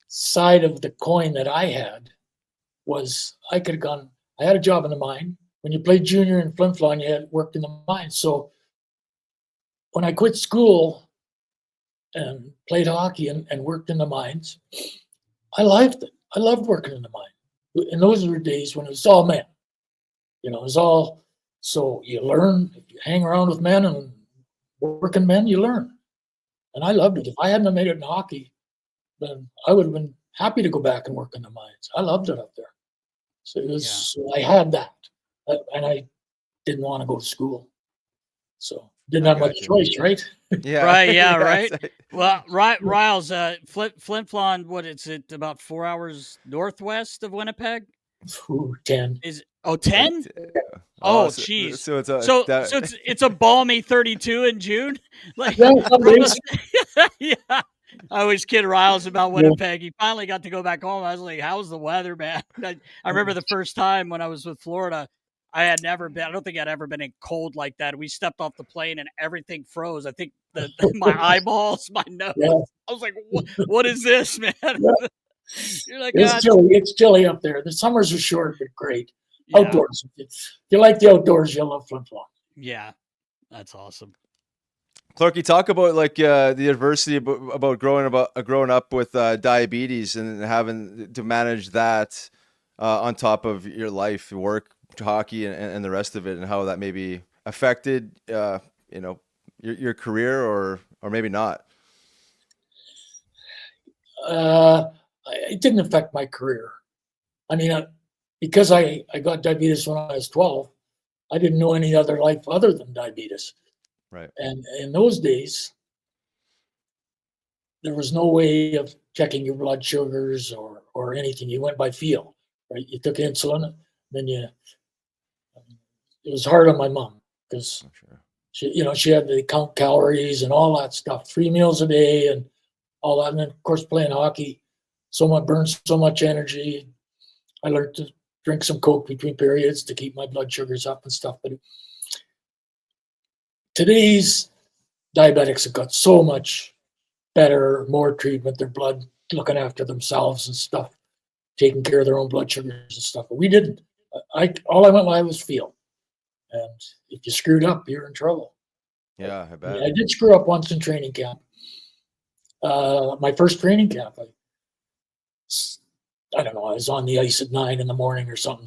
side of the coin that I had was I could have gone. I had a job in the mine. When you played junior in Flin, you had worked in the mine. So when I quit school and played hockey and worked in the mines, I liked it. I loved working in the mine. And those were days when it was all men. It was all, so you learn. If you hang around with men and working men, you learn. And I loved it. If I hadn't made it in hockey, then I would have been happy to go back and work in the mines. I loved it up there. So it was, so I had that. And I didn't want to go to school. So didn't have much choice, right? Yeah. Right. Yeah. Right. Well, Riles, Flin Flon, what is it? About 4 hours northwest of Winnipeg? Ooh, 10. Is 10? Oh, jeez. So it's a balmy 32 in June. Like, Yeah, some days. yeah. I always kid Riles about Winnipeg. He finally got to go back home. I was like, "How's the weather, man?" I remember the first time when I was with Florida. I don't think I'd ever been in cold like that. We stepped off the plane and everything froze. I think my eyeballs, my nose. Yeah. I was like, what is this, man? Yeah. You're like, it's chilly. It's chilly up there. The summers are short but great. Yeah. Outdoors. If you like the outdoors, you'll love Flin Flon. Yeah, that's awesome. Clarkie, talk about like the adversity about growing up with diabetes and having to manage that on top of your life, work, hockey, and the rest of it, and how that maybe affected your career or maybe not. It didn't affect my career. I mean, because I got diabetes when I was 12, I didn't know any other life other than diabetes. Right. And in those days, there was no way of checking your blood sugars or anything. You went by feel, right? You took insulin, then it was hard on my mom because she had to count calories and all that stuff, 3 meals a day and all that. And then, of course, playing hockey, burns so much energy. I learned to drink some Coke between periods to keep my blood sugars up and stuff. But today's diabetics have got so much better, more treatment, their blood looking after themselves and stuff, taking care of their own blood sugars and stuff. But we didn't. All I went by was feel. And if you screwed up, you're in trouble. Yeah, I bet. I did screw up once in training camp. My first training camp, I don't know, I was on the ice at 9 a.m. or something.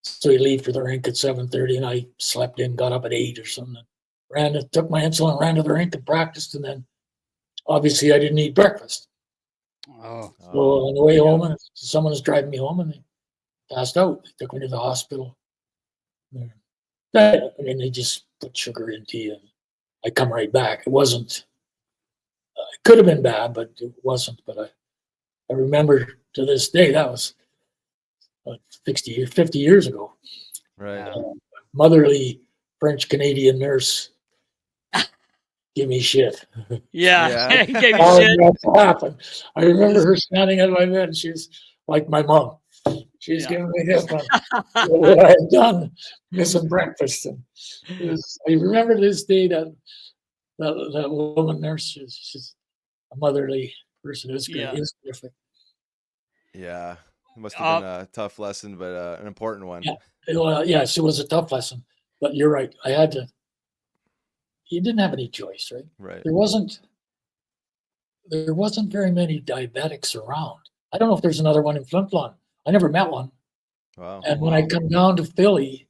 So you leave for the rink at 7:30 and I slept in, got up at 8 or something. Took my insulin, ran to the rink and practiced. And then obviously I didn't eat breakfast. So on the way home, someone was driving me home and they passed out. They took me to the hospital. They just put sugar into you. I come right back. It wasn't, it could have been bad, but it wasn't. But I remember to this day, that was 50 years ago. Right. Motherly French-Canadian nurse give me shit. Yeah. He gave me shit. What happened? I remember her standing at my bed and she's like my mom. She's giving me this one. What I had done, missing breakfast. And I remember this day that woman nurse, she's a motherly person. It was good. It was terrific. Yeah. It must have been a tough lesson, but an important one. Yeah. Yes, it was a tough lesson. But you're right. You didn't have any choice, right? Right. There wasn't very many diabetics around. I don't know if there's another one in Flin Flon. I never met one. Wow. And when I come down to Philly,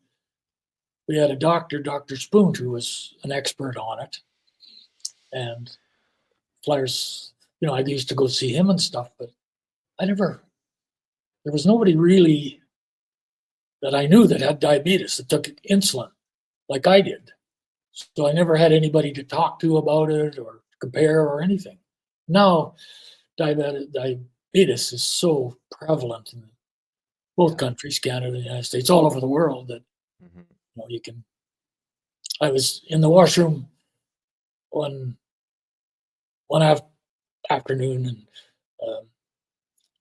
we had a doctor, Dr. Spoon, who was an expert on it. And Flyers, I used to go see him and stuff, but there was nobody really that I knew that had diabetes that took insulin like I did. So I never had anybody to talk to about it or compare or anything. Now, diabetes is so prevalent in both countries, Canada and the United States, all over the world, that you can. I was in the washroom one afternoon, and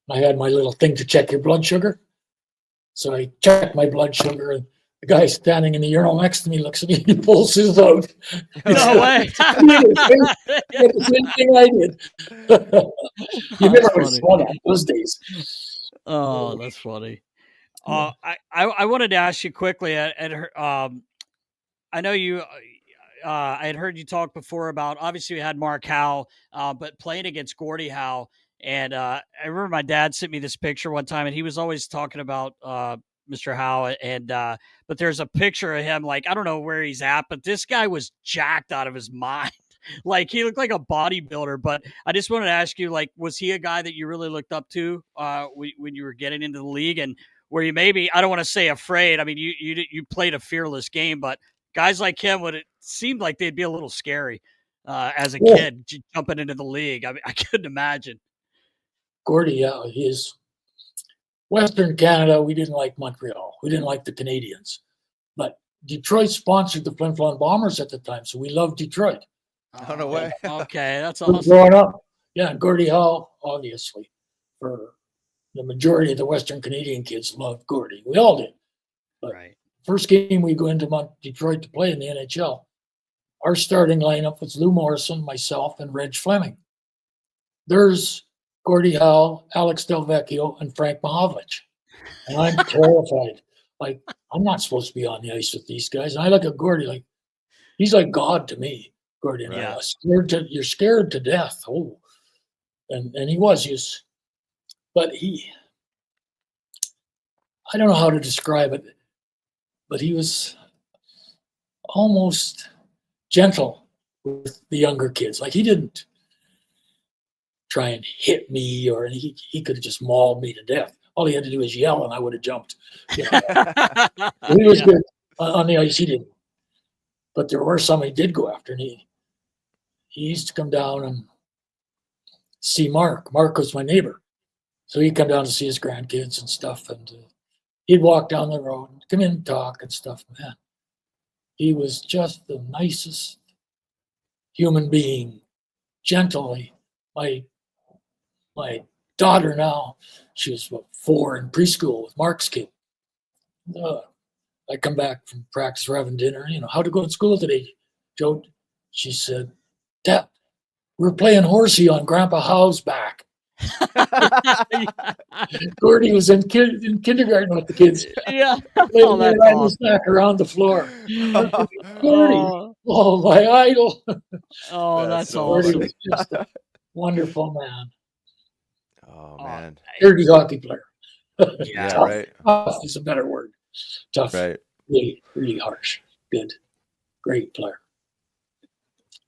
I had my little thing to check your blood sugar. So I checked my blood sugar, and the guy standing in the urinal next to me looks at me and he pulls his out. No way. The same thing I did. You never saw that those days. Oh, that's funny. I wanted to ask you quickly. I know you. I had heard you talk before about, obviously we had Mark Howe, but playing against Gordie Howe. And I remember my dad sent me this picture one time, and he was always talking about Mr. Howe. And but there's a picture of him, like, I don't know where he's at, but this guy was jacked out of his mind. Like he looked like a bodybuilder. But I just wanted to ask you, like, was he a guy that you really looked up to when you were getting into the league, and were you maybe, I don't want to say afraid? I mean, you played a fearless game, but guys like him would, it seemed like they'd be a little scary as a kid jumping into the league. I mean, I couldn't imagine. Gordie, yeah, he is. Western Canada, we didn't like Montreal. We didn't like the Canadians. But Detroit sponsored the Flin Flon Bombers at the time, so we loved Detroit. Oh, no way. Okay, that's awesome. Growing up, yeah, Gordie Howe, obviously, for the majority of the Western Canadian kids loved Gordie. We all did. But Right. first game we go into Detroit to play in the NHL, our starting lineup was Lou Morrison, myself, and Reg Fleming. There's Gordie Howe, Alex Delvecchio, and Frank Mahovlich. And I'm terrified. Like, I'm not supposed to be on the ice with these guys. And I look at Gordie like, he's like God to me, Gordie. And Yeah. you're scared to death. Oh. And he was. But I don't know how to describe it, but he was almost gentle with the younger kids. Like, he didn't try and hit me, or he could have just mauled me to death. All he had to do was yell and I would have jumped. You know? He was good on the ice. He didn't. But there were some he did go after, and he used to come down and see Mark. Mark was my neighbor. So he'd come down to see his grandkids and stuff, and he'd walk down the road and come in and talk and stuff. Man, he was just the nicest human being, gently. My daughter now, she was 4 in preschool with Mark's kid. I come back from practice, we're having dinner. You know, how'd it go at school today, Joe? She said, Dad, we're playing horsey on Grandpa Howe's back. Gordie was in kindergarten with the kids. Yeah. Oh, that's awesome. Back around the floor. Gordie, oh, my idol. Oh, that's Gordie awesome. was just a wonderful man. Oh, man. Dirty hockey player. Yeah, Tough. Right. Tough is a better word. Tough. Right. Really, really harsh. Good. Great player.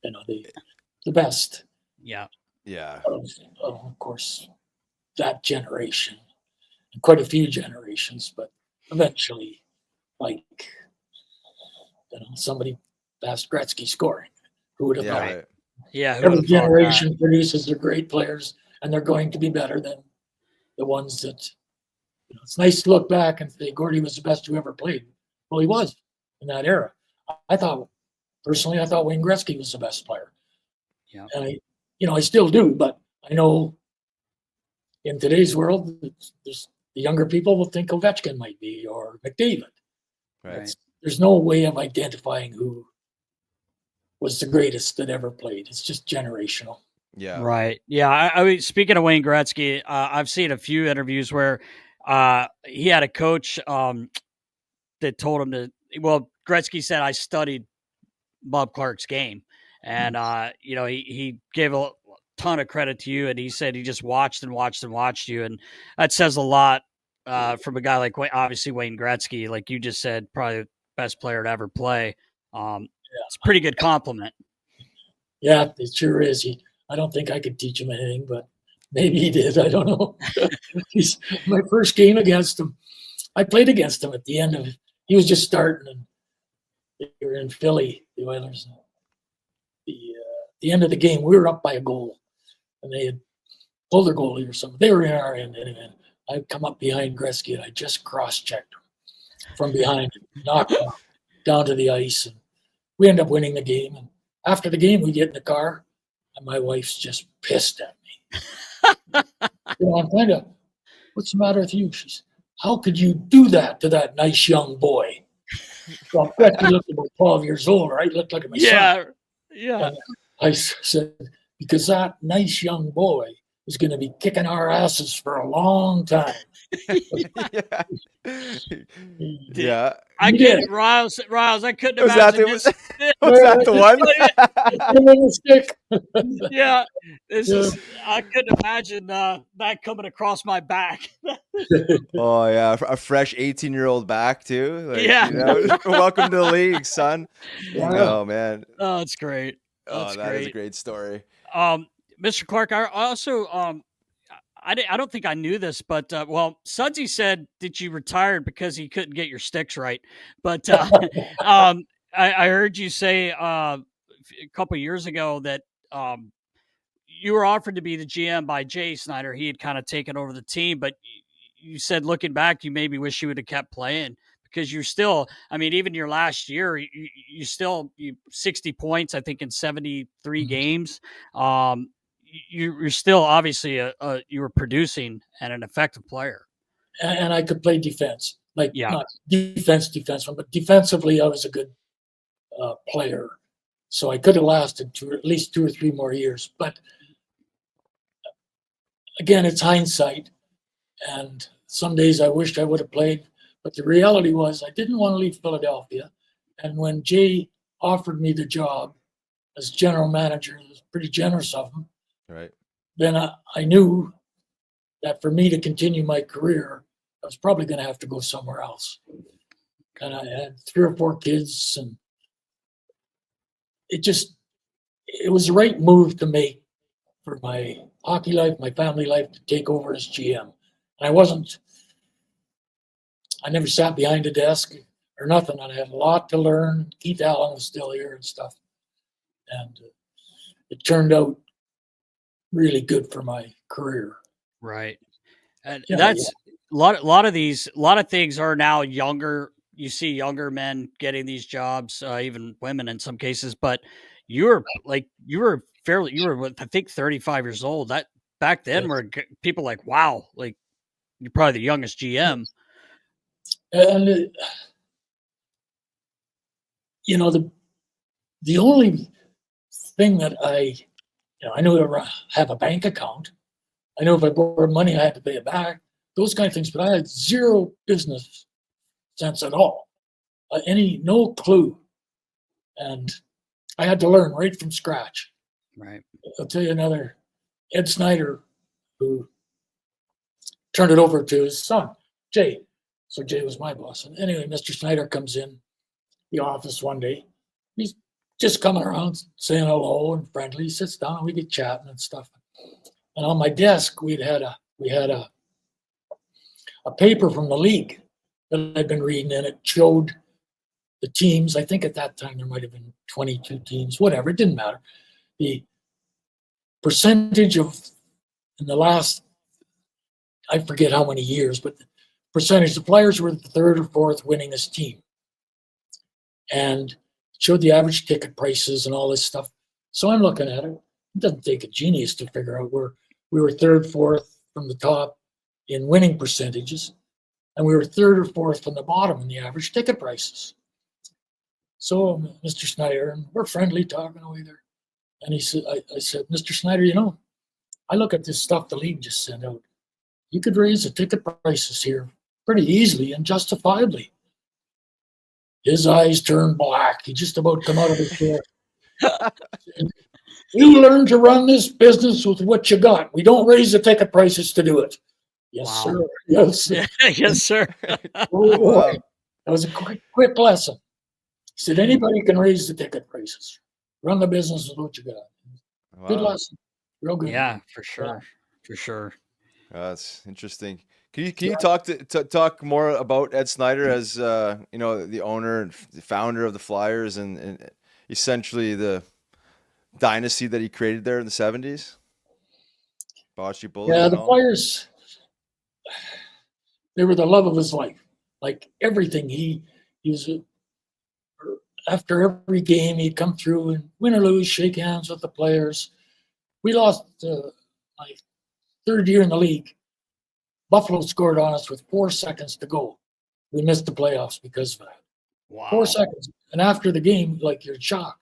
You know, the best. Yeah. Yeah. Of course, that generation. And quite a few generations, but eventually, like, you know, somebody passed Gretzky scoring. Who would have Yeah. thought? Right. Yeah. who Every would've thought that? generation produces their great players, and they're going to be better than the ones that, you know, it's nice to look back and say Gordie was the best who ever played. Well, he was in that era. I thought Wayne Gretzky was the best player. Yeah. And I still do, but I know in today's world, there's the younger people will think Ovechkin might be, or McDavid. Right. There's no way of identifying who was the greatest that ever played. It's just generational. Yeah. Right. Yeah. I mean, speaking of Wayne Gretzky, I've seen a few interviews where he had a coach that told him to. Well, Gretzky said, "I studied Bob Clarke's game," and you know, he gave a ton of credit to you, and he said he just watched and watched and watched you, and that says a lot from a guy like obviously Wayne Gretzky, like you just said, probably the best player to ever play. It's a pretty good compliment. Yeah, it sure is. I don't think I could teach him anything, but maybe he did. I don't know. My first game against him, I played against him at the end of it. He was just starting, and they were in Philly, the Oilers. The end of the game, we were up by a goal, and they had pulled their goalie or something. They were in our end anyway. I'd come up behind Gretzky, and I just cross-checked him from behind, knocked him down to the ice, and we end up winning the game. And after the game, we get in the car, and my wife's just pissed at me. You know, I'm kind of, what's the matter with you? She's, how could you do that to that nice young boy? Well, Gretzky looked about 12 years old, right? Looked like my son. Yeah. And I said, because that nice young boy is going to be kicking our asses for a long time. Yeah. I couldn't, Riles, I couldn't imagine Was that the one? Yeah. Yeah, I couldn't imagine that coming across my back. Oh yeah, a fresh 18-year-old back too. Like, Yeah. you know, welcome to the league, son. Yeah. Oh man. Oh, it's great. Oh, that is a great story. Mr. Clarke, I also I don't think I knew this, but well, Sudsy said that you retired because he couldn't get your sticks right. But I heard you say a couple years ago that you were offered to be the GM by Jay Snider. He had kind of taken over the team, but you said looking back, you maybe wish you would have kept playing because you're still, I mean, even your last year, you still 60 points, I think, in 73 games. You're still obviously you were producing and an effective player. And I could play defense, like Yeah. not defense, but defensively, I was a good player. So I could have lasted at least 2 or 3 more years. But again, it's hindsight. And some days I wished I would have played. But the reality was I didn't want to leave Philadelphia. And when Jay offered me the job as general manager, it was pretty generous of him. Right. Then I knew that for me to continue my career, I was probably going to have to go somewhere else. And I had 3 or 4 kids, and it was the right move to make for my hockey life, my family life, to take over as GM. And I never sat behind a desk or nothing. And I had a lot to learn. Keith Allen was still here and stuff. And it turned out really good for my career. Right. And that's a lot of things are now younger. You see younger men getting these jobs, even women in some cases, but you were I think 35 years old. That back then were people like, wow, like you're probably the youngest GM. And the only thing that I knew I have a bank account. I know if I borrowed money, I had to pay it back. Those kind of things, but I had zero business sense at all. No clue. And I had to learn right from scratch. Right. I'll tell you another, Ed Snider, who turned it over to his son, Jay. So Jay was my boss. And anyway, Mr. Snider comes in the office one day. He's just coming around saying hello and friendly. He sits down and we get chatting and stuff. And on my desk, we had a paper from the league that I'd been reading, and it showed the teams. I think at that time there might have been 22 teams, whatever. It didn't matter. The percentage in the last, I forget how many years, but the percentage, the players were the 3rd or 4th winningest team. And it showed the average ticket prices and all this stuff. So I'm looking at it. It doesn't take a genius to figure out where we were 3rd, 4th from the top in winning percentages, and we were 3rd or 4th from the bottom in the average ticket prices. So Mr. Snider, and we're friendly talking away there. And he said, I said, Mr. Snider, I look at this stuff the league just sent out. You could raise the ticket prices here pretty easily and justifiably. His eyes turned black. He just about come out of his chair. You learn to run this business with what you got. We don't raise the ticket prices to do it. Yes, wow. sir. Yes, yes, sir. That was a quick lesson. He said, anybody can raise the ticket prices. Run the business with what you got. Wow. Good lesson. Real good. Yeah, for sure. Yeah. For sure. That's interesting. Can you talk more about Ed Snider as the owner and the founder of the Flyers and essentially the dynasty that he created there in the 70s? Broad Street Bullies. Yeah, the Flyers, they were the love of his life. Like everything, he was after every game he'd come through and win or lose, shake hands with the players. We lost my 3rd year in the league. Buffalo scored on us with 4 seconds to go. We missed the playoffs because of that. Wow. 4 seconds. And after the game, like, you're shocked.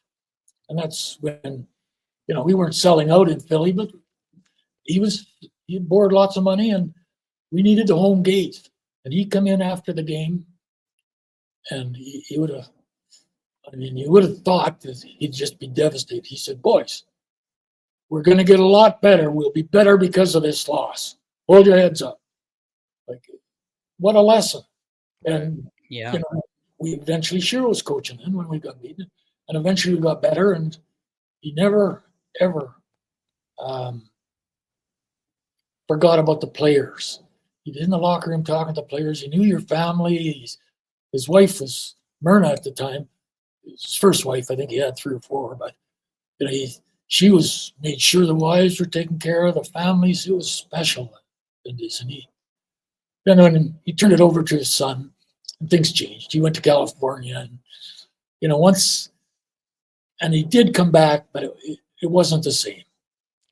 And that's when, we weren't selling out in Philly, but he borrowed lots of money and we needed the home gate. And he'd come in after the game and he would have, you would have thought that he'd just be devastated. He said, boys, we're going to get a lot better. We'll be better because of this loss. Hold your heads up. Like, what a lesson. And, we eventually, Shiro was coaching then when we got beaten. And eventually we got better. And he never, ever forgot about the players. He was in the locker room talking to the players. He knew your family. His wife was Myrna at the time. His first wife, I think he had 3 or 4, but she was made sure the wives were taken care of, the families. It was special in this. And then when he turned it over to his son, and things changed. He went to California, and and he did come back, but it wasn't the same.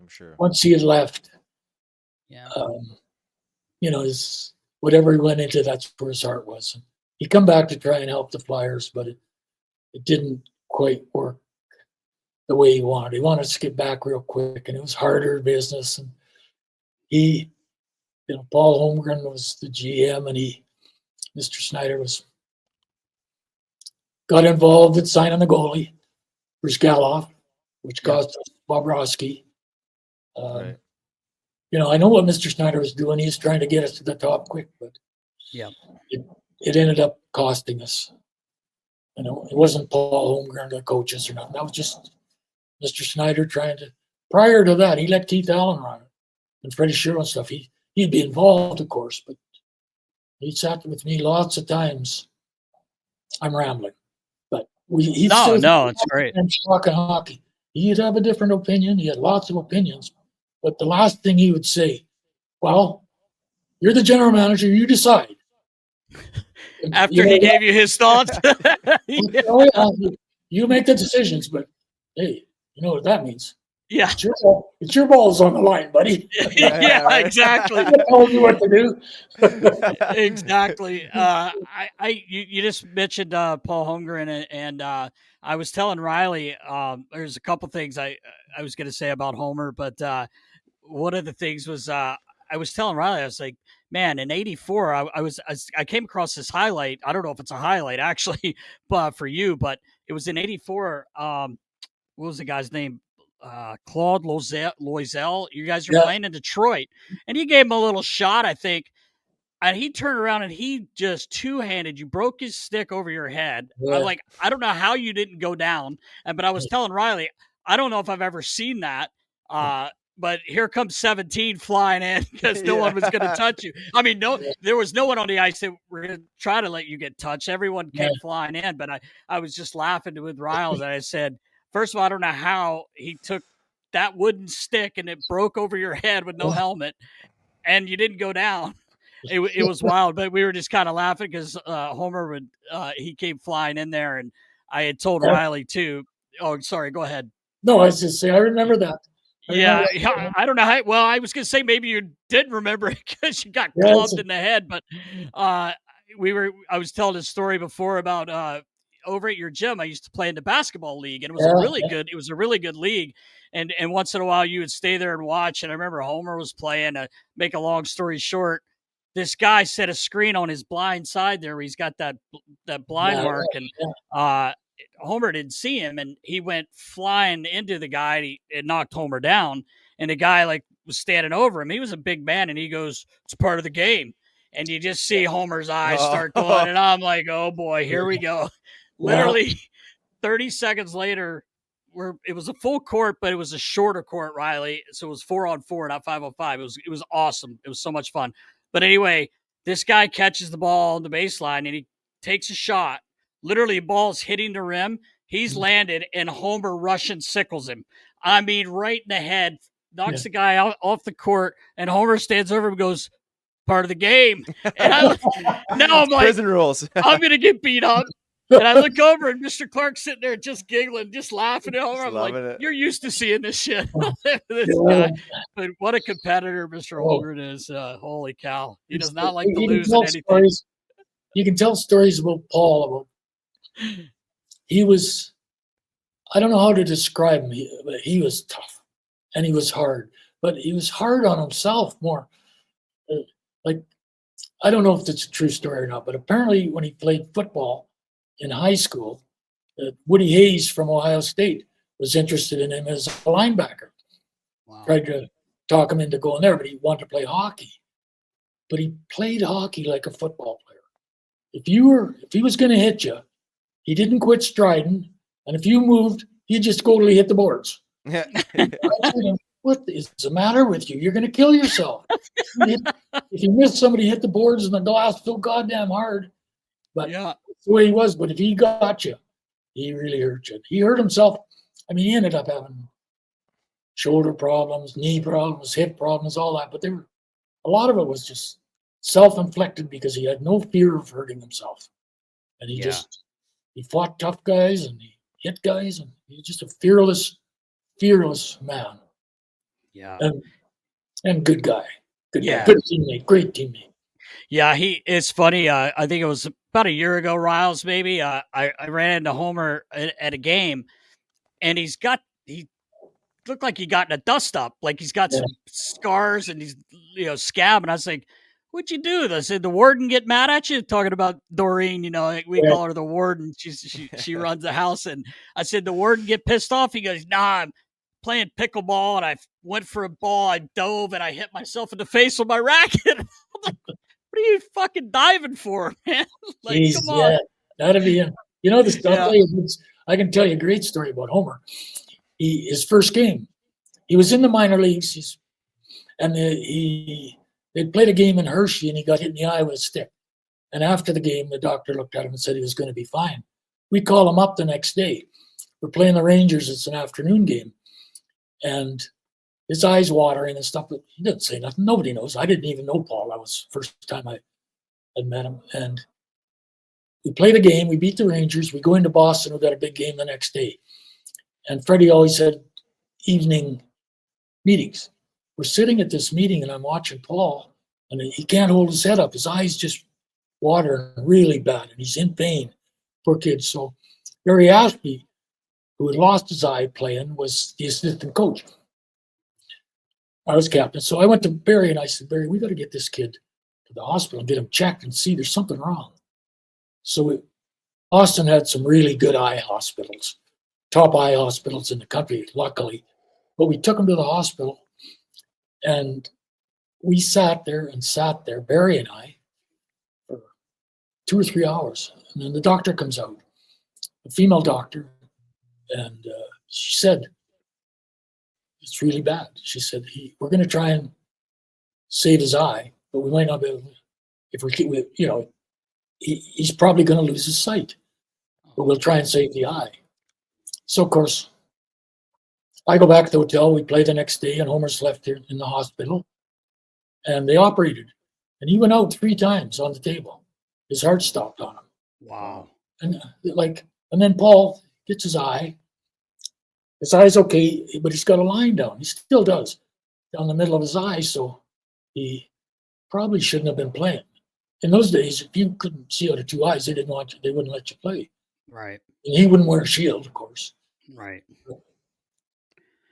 I'm sure. Once he had left, whatever he went into, that's where his heart was. And he come back to try and help the Flyers, but it didn't quite work the way he wanted. He wanted us to get back real quick, and it was harder business. And Paul Holmgren was the GM, and Mr. Snider got involved in signing the goalie, Brzgalov, which cost us Bobrovsky. Right. I know what Mr. Snider was doing. He was trying to get us to the top quick, but it ended up costing us. It wasn't Paul Holmgren, the coaches or nothing. That was just Mr. Snider trying to. Prior to that, he let Keith Allen run it and Freddie Sherwood and stuff. He'd be involved, of course, but he sat with me lots of times. I'm rambling, but it's great. And talking hockey, he'd have a different opinion. He had lots of opinions, but the last thing he would say, "Well, you're the general manager. You decide." After he gave you his thoughts, you make the decisions. But hey, you know what that means? Yeah, it's your balls on the line, buddy. Yeah, exactly. I told you what to do. Exactly. You just mentioned Paul Holmgren, and I was telling Riley. There's a couple things I was going to say about Homer, but one of the things was I was telling Riley, I was like, man, in '84, I came across this highlight. I don't know if it's a highlight actually, but for you, but it was in '84. What was the guy's name? Claude Loisel. You guys are playing in Detroit, and he gave him a little shot, I think. And he turned around and he just two-handed you, broke his stick over your head. Yeah. I don't know how you didn't go down. But I was telling Riley, I don't know if I've ever seen that. But here comes 17 flying in because no one was going to touch you. I mean, there was no one on the ice that were going to try to let you get touched. Everyone came flying in. But I was just laughing with Riley that I said, first of all, I don't know how he took that wooden stick and it broke over your head with no helmet and you didn't go down. It was wild, but we were just kind of laughing because Homer he came flying in there, and I had told Riley too. Oh, sorry, go ahead. No, I was just saying, I remember that. I don't know how. Well, I was going to say maybe you didn't remember it because you got clubbed in the head, but I was telling a story before about over at your gym. I used to play in the basketball league, and it was good. It was a really good league. And once in a while, you would stay there and watch. And I remember Homer was playing. Make a long story short, this guy set a screen on his blind side there where he's got that blind mark, and Homer didn't see him, and he went flying into the guy. It knocked Homer down, and the guy was standing over him. He was a big man, and he goes, "It's part of the game." And you just see Homer's eyes start going, and I'm like, "Oh boy, here we go!" Literally, 30 seconds later, it was a full court, but it was a shorter court, Riley. So it was 4-on-4, not 5-on-5. It was awesome. It was so much fun. But anyway, this guy catches the ball on the baseline, and he takes a shot. Literally, the ball's hitting the rim. He's landed, and Homer Russian sickles him. I mean, right in the head, knocks the guy out off the court, and Homer stands over him and goes, "Part of the game." And now I'm like, prison rules. I'm going to get beat up. And I look over, and Mr. Clarke's sitting there just giggling, just laughing at Homer. I'm like, "You're used to seeing this shit." This guy. But what a competitor Mr. Holmgren is. Holy cow. He does not like to lose in anything. You can tell stories about Paul. He was, I don't know how to describe him, but he was tough and he was hard. But he was hard on himself more. I don't know if it's a true story or not, but apparently when he played football in high school, Woody Hayes from Ohio State was interested in him as a linebacker. Wow. Tried to talk him into going there, but he wanted to play hockey. But he played hockey like a football player. If he was going to hit you, he didn't quit striding, and if you moved, he'd just totally hit the boards. Yeah. I told him, what is the matter with you? You're going to kill yourself. If you miss somebody, hit the boards and the glass so goddamn hard. But Yeah. that's the way he was. But if he got you, he really hurt you. He hurt himself. I mean, he ended up having shoulder problems, knee problems, hip problems, all that. But a lot of it was just self-inflicted because he had no fear of hurting himself. And he fought tough guys and he hit guys, and he's just a fearless man. Yeah. And good guy. Good Yeah. guy. Good teammate. Great teammate. Yeah, it's funny. I think it was about a year ago, Riles, maybe. I ran into Homer at a game, and he looked like he got in a dust up. Like he's got some scars and he's, scab. And I was like, what'd you do? I said, the warden get mad at you? Talking about Doreen, we call her the warden. She runs the house. And I said, the warden get pissed off? He goes, nah, I'm playing pickleball and I went for a ball. I dove and I hit myself in the face with my racket. I'm like, what are you fucking diving for, man? Like, Jeez, come on. Yeah, that'd be him. I can tell you a great story about Homer. His first game, he was in the minor leagues, and they'd played a game in Hershey, and he got hit in the eye with a stick. And after the game, the doctor looked at him and said he was going to be fine. We call him up the next day. We're playing the Rangers. It's an afternoon game. And his eyes watering and stuff, but he didn't say nothing. Nobody knows. I didn't even know Paul. That was the first time I had met him. And we played a game. We beat the Rangers. We go into Boston. We got a big game the next day. And Freddie always had evening meetings. We're sitting at this meeting, and I'm watching Paul, and he can't hold his head up. His eyes just water really bad, and he's in pain. Poor kid. So Barry Ashby, who had lost his eye playing, was the assistant coach. I was captain. So I went to Barry, and I said, Barry, we got to get this kid to the hospital and get him checked and see there's something wrong. So Boston had some really good eye hospitals. Top eye hospitals in the country, luckily. But we took him to the hospital, and we sat there, Barry and I, for 2 or 3 hours. And then the doctor comes out, a female doctor, and she said, it's really bad. She said, we're going to try and save his eye, but we might not be able to. If we keep, he's probably going to lose his sight, but we'll try and save the eye. So, of course, I go back to the hotel. We play the next day, and Homer's left here in the hospital. And they operated. And he went out 3 times on the table. His heart stopped on him. Wow. And then Paul gets his eye. His eye's okay, but he's got a line down. He still does, down the middle of his eye. So he probably shouldn't have been playing. In those days, if you couldn't see out of 2 eyes, they wouldn't let you play. Right. And he wouldn't wear a shield, of course. Right.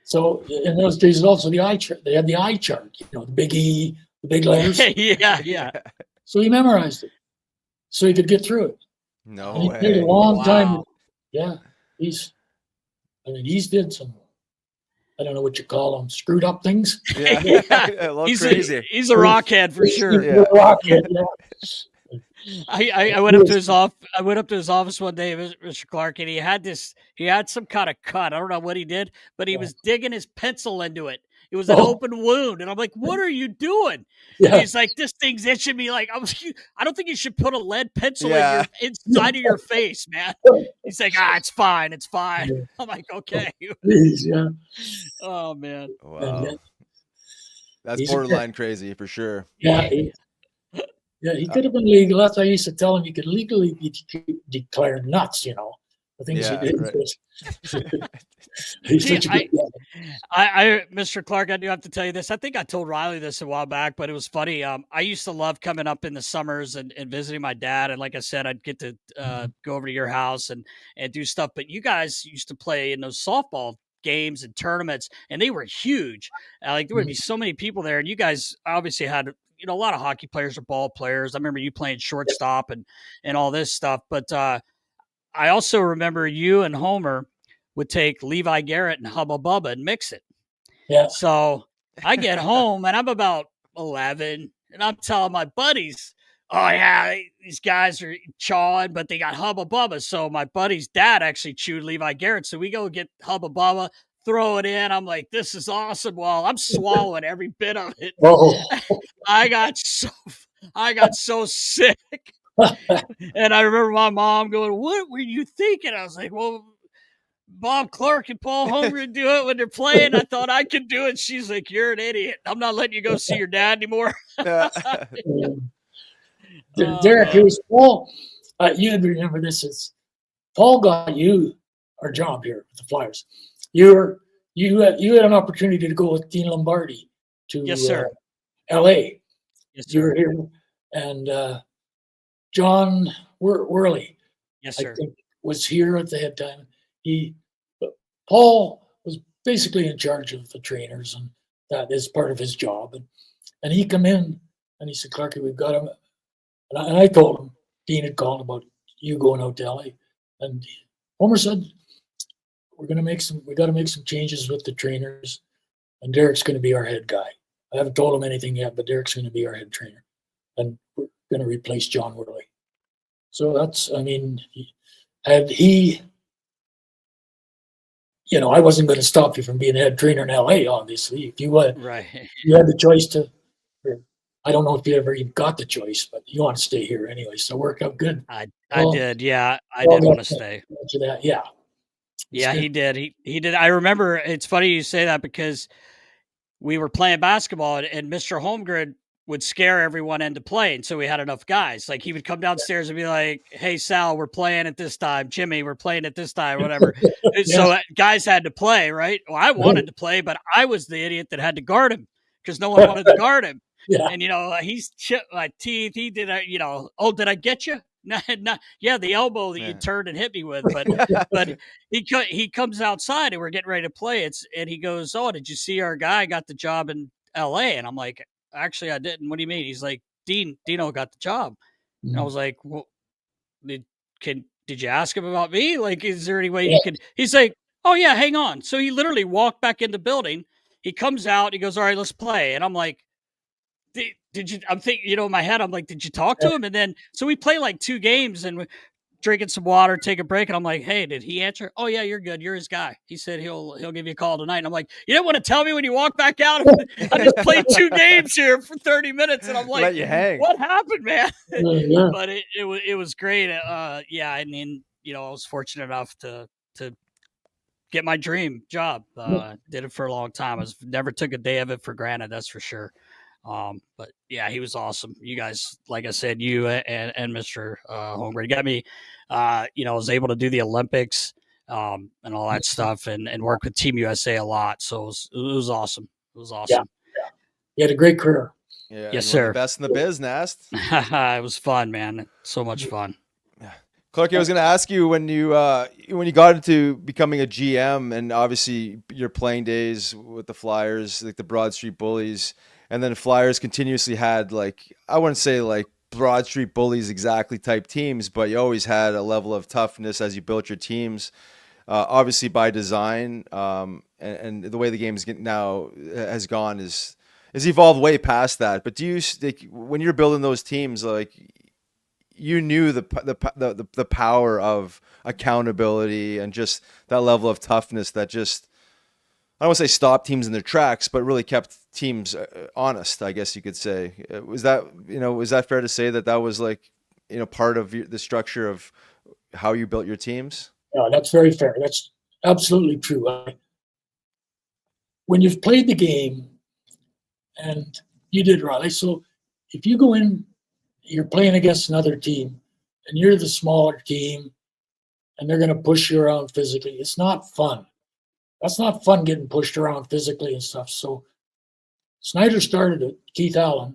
So in those days, also the eye chart. They had the eye chart. The big E, the big letters. Yeah. So he memorized it, so he could get through it. No and he way. played a long time. Wow. Yeah, he's did some, I don't know what you call them, screwed up things. Yeah. He's crazy. He's a rockhead for sure. Yeah. Rockhead, yeah. I went up to his office. I went up to his office one day, Mr. Clarke, and he had some kind of cut. I don't know what he did, but he was digging his pencil into it. It was an open wound, and I'm like, "What are you doing?" Yeah. He's like, "This thing's itching me." Like, I don't think you should put a lead pencil inside of your face, man. He's like, "It's fine, it's fine." Yeah. I'm like, "Okay." Please, yeah. Oh man. Wow. That's He's borderline crazy for sure. Yeah. He could have been legal. That's why I used to tell him he could legally be declared nuts, the things he did. Right. He's such a good guy. Mr. Clarke, I do have to tell you this. I think I told Riley this a while back, but it was funny. I used to love coming up in the summers and visiting my dad. And like I said, I'd get to go over to your house and do stuff. But you guys used to play in those softball games and tournaments, and they were huge. There would be so many people there. And you guys obviously had a lot of hockey players or ball players. I remember you playing shortstop and all this stuff. But I also remember you and Homer would take Levi Garrett and Hubba Bubba and mix it. Yeah. So I get home and I'm about 11 and I'm telling my buddies, oh yeah, these guys are chawing, but they got Hubba Bubba. So my buddy's dad actually chewed Levi Garrett. So we go get Hubba Bubba, throw it in. I'm like, this is awesome. Well, I'm swallowing every bit of it. Oh, I got so sick. And I remember my mom going, "What were you thinking?" I was like, "Well, Bob Clarke and Paul Holmgren do it when they're playing. I thought I could do it." She's like, "You're an idiot. I'm not letting you go see your dad anymore." Derek, it Man. was Paul. You had to remember this. Is Paul got you our job here with the Flyers. You had an opportunity to go with Dean Lombardi to Yes, sir. L.A. Yes, You were sir. here, and John Worley, Yes, I sir. think, was here at the head time. Paul was basically in charge of the trainers, and that is part of his job. And he come in and he said, "Clarkie, we've got him." And I told him Dean had called about you going out to LA, and Homer said, we got to make some changes with the trainers, and Derek's going to be our head guy. I haven't told him anything yet, but Derek's going to be our head trainer, and we're going to replace John Worley. So that's, I mean, had he, I wasn't going to stop you from being head trainer in LA, obviously. If you Right. you had the choice to, I don't know if you ever even got the choice, but you want to stay here anyway. So it worked out good. I Well, did. Yeah, I did want to stay. To that, yeah. Yeah, he did. He did. I remember. It's funny you say that because we were playing basketball and Mr. Holmgren would scare everyone into playing. So we had enough guys. Like he would come downstairs and be like, "Hey, Sal, we're playing at this time. Jimmy, we're playing at this time, whatever." Yes. So guys had to play, right? Well, I wanted to play, but I was the idiot that had to guard him because no one wanted to guard him. Yeah. And, he's chipped my teeth. He did, "Oh, did I get you?" No, yeah, the elbow that you turned and hit me with, but he comes outside and we're getting ready to play. And he goes, "Oh, did you see our guy got the job in LA?" And I'm like, "Actually, I didn't." "What do you mean?" He's like, Dino got the job. Mm-hmm. And I was like, "Well, did you ask him about me? Like, is there any way you could?" He's like, "Oh yeah, hang on." So he literally walked back in the building. He comes out. He goes, "All right, let's play." And I'm like, did you, I'm thinking, in my head, I'm like, did you talk to him? And then, so we play like 2 games and we're drinking some water, take a break. And I'm like, "Hey, did he answer?" "Oh yeah, you're good. You're his guy. He said he'll give you a call tonight." And I'm like, "You didn't want to tell me when you walk back out?" I just played 2 games here for 30 minutes. And I'm like, let you hang. What happened, man? Yeah. But it was great. Yeah. I mean, I was fortunate enough to get my dream job. Did it for a long time. Never took a day of it for granted. That's for sure. But yeah, he was awesome. You guys, like I said, you and Mr. Holmgren got me, I was able to do the Olympics, and all that stuff and work with Team USA a lot. So it was awesome. It was awesome. Yeah. You had a great career. Yeah, yes, sir. The best in the biz, Nast. It was fun, man. So much fun. Clarkie, I was going to ask you when you got into becoming a GM, and obviously your playing days with the Flyers, like the Broad Street Bullies, and then Flyers continuously had, like, I wouldn't say like Broad Street Bullies exactly type teams, but you always had a level of toughness as you built your teams, obviously by design, and the way the game now has gone is evolved way past that. But do you, like, when you're building those teams, like, you knew the power of accountability and just that level of toughness that just, I don't want to say stopped teams in their tracks, but really kept teams honest, I guess you could say. Was that fair to say that was like, part of the structure of how you built your teams? Yeah, that's very fair. That's absolutely true. When you've played the game, and you did, Riley, so if you go in, you're playing against another team, and you're the smaller team, and they're going to push you around physically, it's not fun. That's not fun, getting pushed around physically and stuff. So Snider started it, Keith Allen,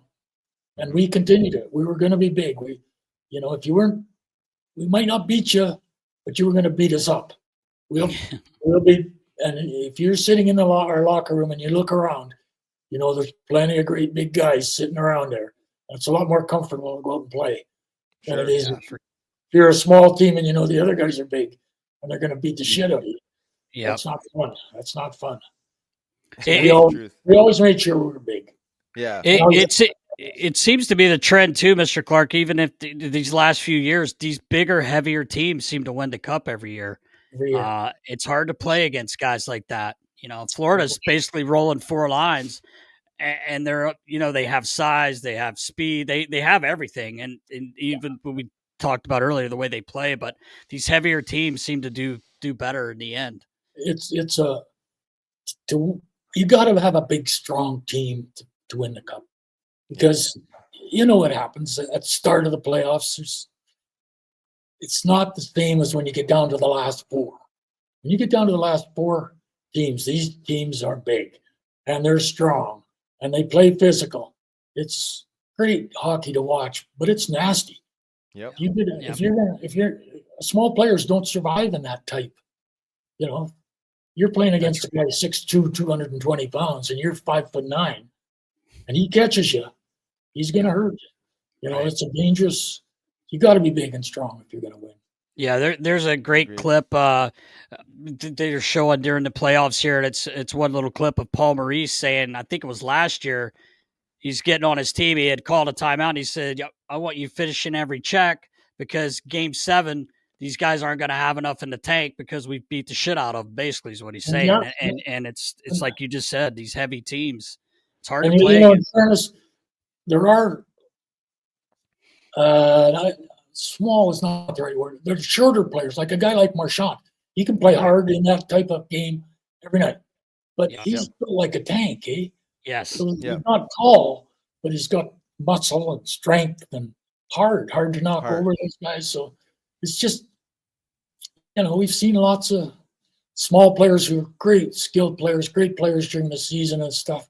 and we continued it. We were going to be big. If you weren't, we might not beat you, but you were going to beat us up. We'll be. And if you're sitting in our locker room and you look around, there's plenty of great big guys sitting around there. And it's a lot more comfortable to go out and play than it is if you're a small team and the other guys are big and they're going to beat the shit out of you. Yeah, that's not fun. That's not fun. So we always made sure we were big. Yeah, it's It seems to be the trend too, Mr. Clark. Even if these last few years, these bigger, heavier teams seem to win the cup every year. Every year. It's hard to play against guys like that. Florida's basically rolling 4 lines, and they're they have size, they have speed, they have everything, and even when we talked about earlier the way they play, but these heavier teams seem to do better in the end. You got to have a big, strong team to win the cup, because you know what happens at the start of the playoffs. It's not the same as when you get down to the last 4. When you get down to the last 4 teams, these teams are big and they're strong and they play physical. It's great hockey to watch, but it's nasty. Yep. If you're small players don't survive in that type. You're playing against a guy 6'2", 220 pounds, and you're 5'9", and he catches you, he's going to hurt you. It's a dangerous. You got to be big and strong if you're going to win. Yeah, there's a great clip they're showing during the playoffs here. And it's one little clip of Paul Maurice saying, I think it was last year, he's getting on his team. He had called a timeout. And he said, I want you finishing every check, because game 7, these guys aren't going to have enough in the tank because we beat the shit out of them, basically is what he's saying. Yeah. And it's like you just said, these heavy teams, it's hard to play. In fairness, there are small is not the right word. There's shorter players, like a guy like Marchand. He can play hard in that type of game every night, but he's built like a tank, eh? Yes. So he's not tall, but he's got muscle and strength and hard to knock over those guys. So it's just, we've seen lots of small players who are great skilled players, great players during the season and stuff.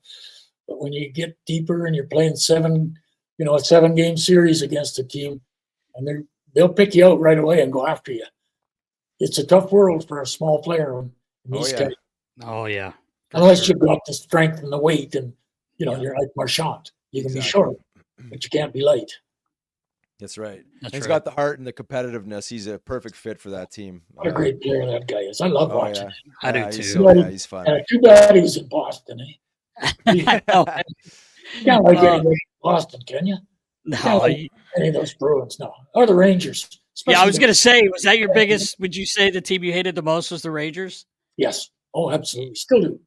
But when you get deeper and you're playing a 7-game series against a team, and they'll pick you out right away and go after you. It's a tough world for a small player in these guys. Oh yeah. Unless you've got the strength and the weight, and you're like Marchand. You can be short, but you can't be light. That's right. He's got the heart and the competitiveness. He's a perfect fit for that team. What a great player that guy is. I love watching him. I do too. He's fun. Too bad he's in Boston, eh? You can't like anybody in Boston, can you? No. Any of those Bruins, no. Or the Rangers. Yeah, I was going to say, was that your biggest, would you say the team you hated the most was the Rangers? Yes. Oh, absolutely. Still do.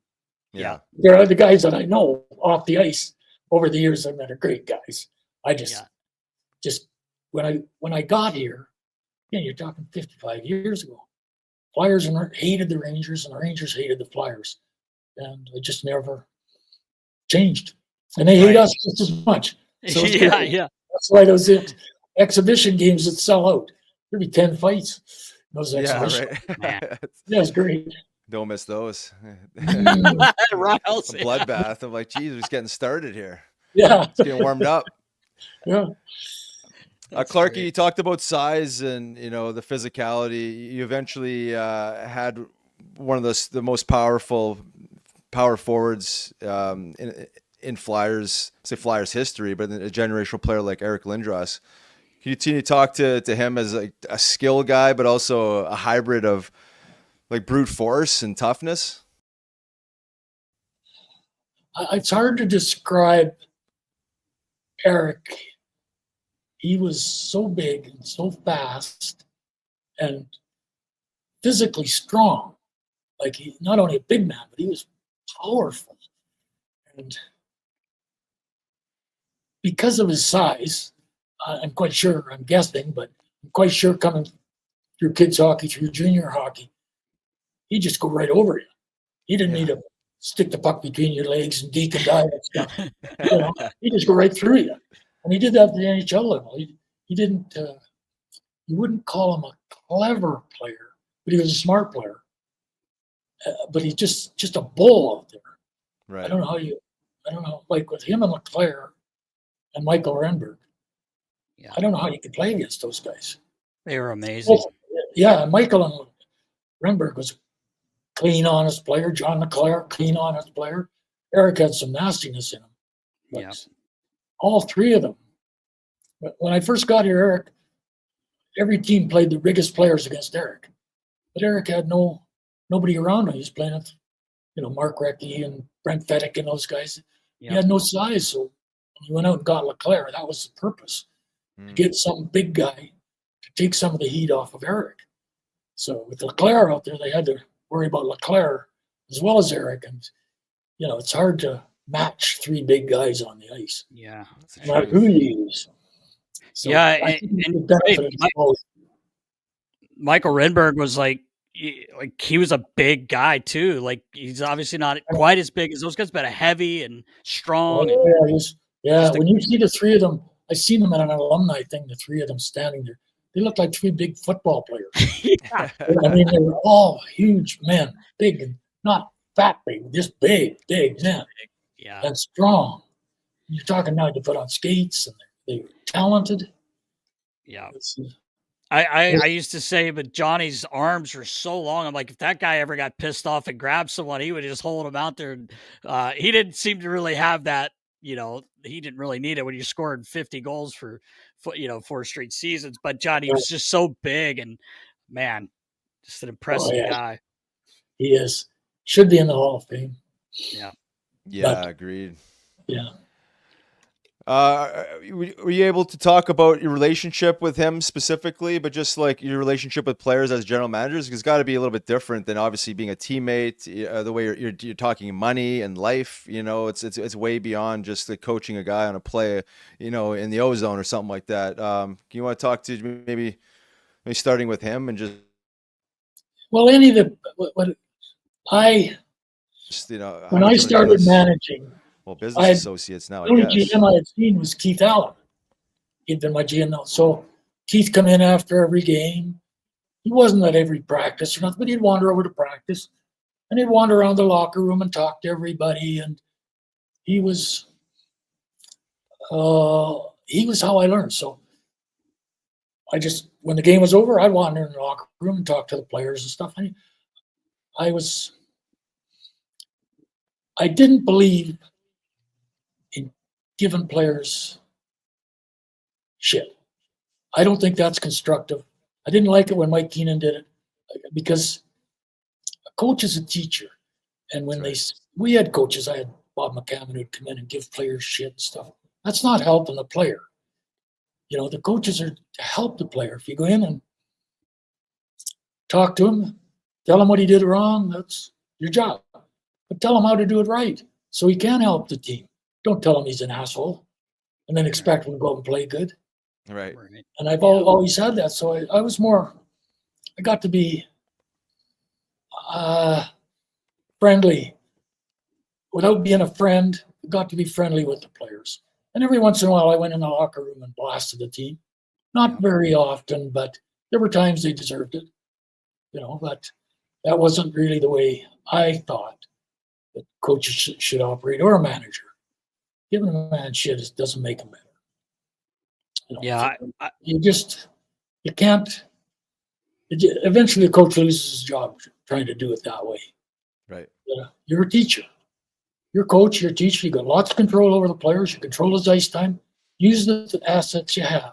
Yeah. There are the guys that I know off the ice over the years I've met are great guys. I just when I got here, you're talking 55 years ago, Flyers hated the Rangers and the Rangers hated the Flyers. And it just never changed. And they hate us just as much. So that's why those exhibition games that sell out. There'd be 10 fights. Those exhibitions. Right. That's great. Don't miss those. Riles, a bloodbath. I'm like, geez, it's getting started here. Yeah. It's getting warmed up. Yeah. Clarkie, you talked about size and, the physicality. You eventually had one of the most power forwards in Flyers history, but a generational player like Eric Lindros. Can you continue to talk to him as a skill guy, but also a hybrid of like brute force and toughness? It's hard to describe Eric. He was so big and so fast and physically strong. Like, he's not only a big man, but he was powerful. And because of his size, I'm guessing, but I'm quite sure coming through kids hockey, through junior hockey, he'd just go right over you. He didn't need to stick the puck between your legs and deke and dive and stuff. He'd just go right through you. And he did that at the NHL level. He didn't, you wouldn't call him a clever player, but he was a smart player. But he's just a bull out there. Right. I don't know, like with him and LeClaire and Michael Renberg, I don't know how you could play against those guys. They were amazing. Well, Michael and Renberg was a clean, honest player. John LeClaire, clean, honest player. Eric had some nastiness in him. But all three of them. When I first got here, Eric, every team played the biggest players against Eric. But Eric had nobody around him. He was playing with, Mark Recchi and Brent Fedek and those guys. He had no size, so When we went out and got Leclerc, that was the purpose, to get some big guy to take some of the heat off of Eric. So with Leclerc out there, they had to worry about Leclerc as well as Eric. And, it's hard to match 3 big guys on the ice. Yeah. No matter who you use. So Yeah, I think the benefit of both. Michael Renberg was like he was a big guy too. Like he's obviously not quite as big as those guys, but a heavy and strong. When you see the 3 of them, I seen them at an alumni thing, the 3 of them standing there. They look like 3 big football players. Yeah. I mean, they were all huge men, big and not fat big, just big men. Yeah. And strong. You're talking now to put on skates, and they're talented. Yeah. I used to say, but Johnny's arms are so long. I'm like, if that guy ever got pissed off and grabbed someone, he would just hold him out there. And, he didn't seem to really have that. He didn't really need it when you scored 50 goals for 4 straight seasons. But Johnny was just so big and, man, just an impressive guy. He is. Should be in the Hall of Fame. Yeah. Yeah, agreed. Yeah. Were you able to talk about your relationship with him specifically, but just like your relationship with players as general managers? Because it's got to be a little bit different than obviously being a teammate. The way you're talking money and life, it's way beyond just the coaching a guy on a play, in the ozone or something like that. Can you want to talk to maybe starting with him and just? Well, any of the when I started managing. Well, business associates now, the only GM I had seen was Keith Allen. He'd been my GM now. So Keith come in after every game. He wasn't at every practice or nothing, but he'd wander over to practice. And he'd wander around the locker room and talk to everybody. And he was how I learned. So when the game was over, I'd wander in the locker room and talk to the players and stuff. I didn't believe in giving players shit. I don't think that's constructive. I didn't like it when Mike Keenan did it because a coach is a teacher. And when we had coaches, I had Bob McCammon who'd come in and give players shit and stuff. That's not helping the player. The coaches are to help the player. If you go in and talk to him, tell him what he did wrong, that's your job. But tell him how to do it right so he can help the team. Don't tell him he's an asshole and then expect him to go out and play good. Right. And I've always had that. So I got to be friendly. Without being a friend, I got to be friendly with the players. And every once in a while, I went in the locker room and blasted the team. Not very often, but there were times they deserved it. But that wasn't really the way I thought that coaches should operate, or a manager. Giving a man shit doesn't make him better. You can't. Eventually, the coach loses his job trying to do it that way. Right. You're a teacher. You're a coach, you're a teacher. You got lots of control over the players. You control his ice time. Use the assets you have,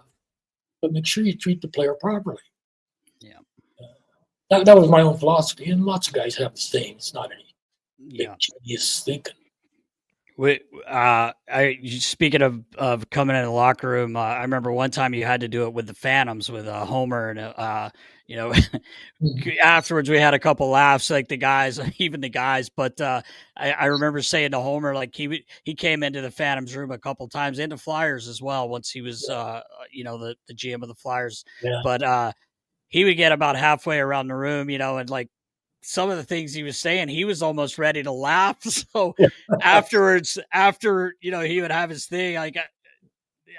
but make sure you treat the player properly. Yeah. That was my own philosophy, and lots of guys have the same. It's not any genius thinking. Speaking of coming in the locker room, I remember one time you had to do it with the Phantoms with Homer, and afterwards we had a couple laughs, like the guys, even the guys. But I remember saying to Homer, like he came into the Phantoms room a couple times, into Flyers as well. Once he was, the GM of the Flyers, but he would get about halfway around the room, and like some of the things he was saying, he was almost ready to laugh. So afterwards, he would have his thing. Like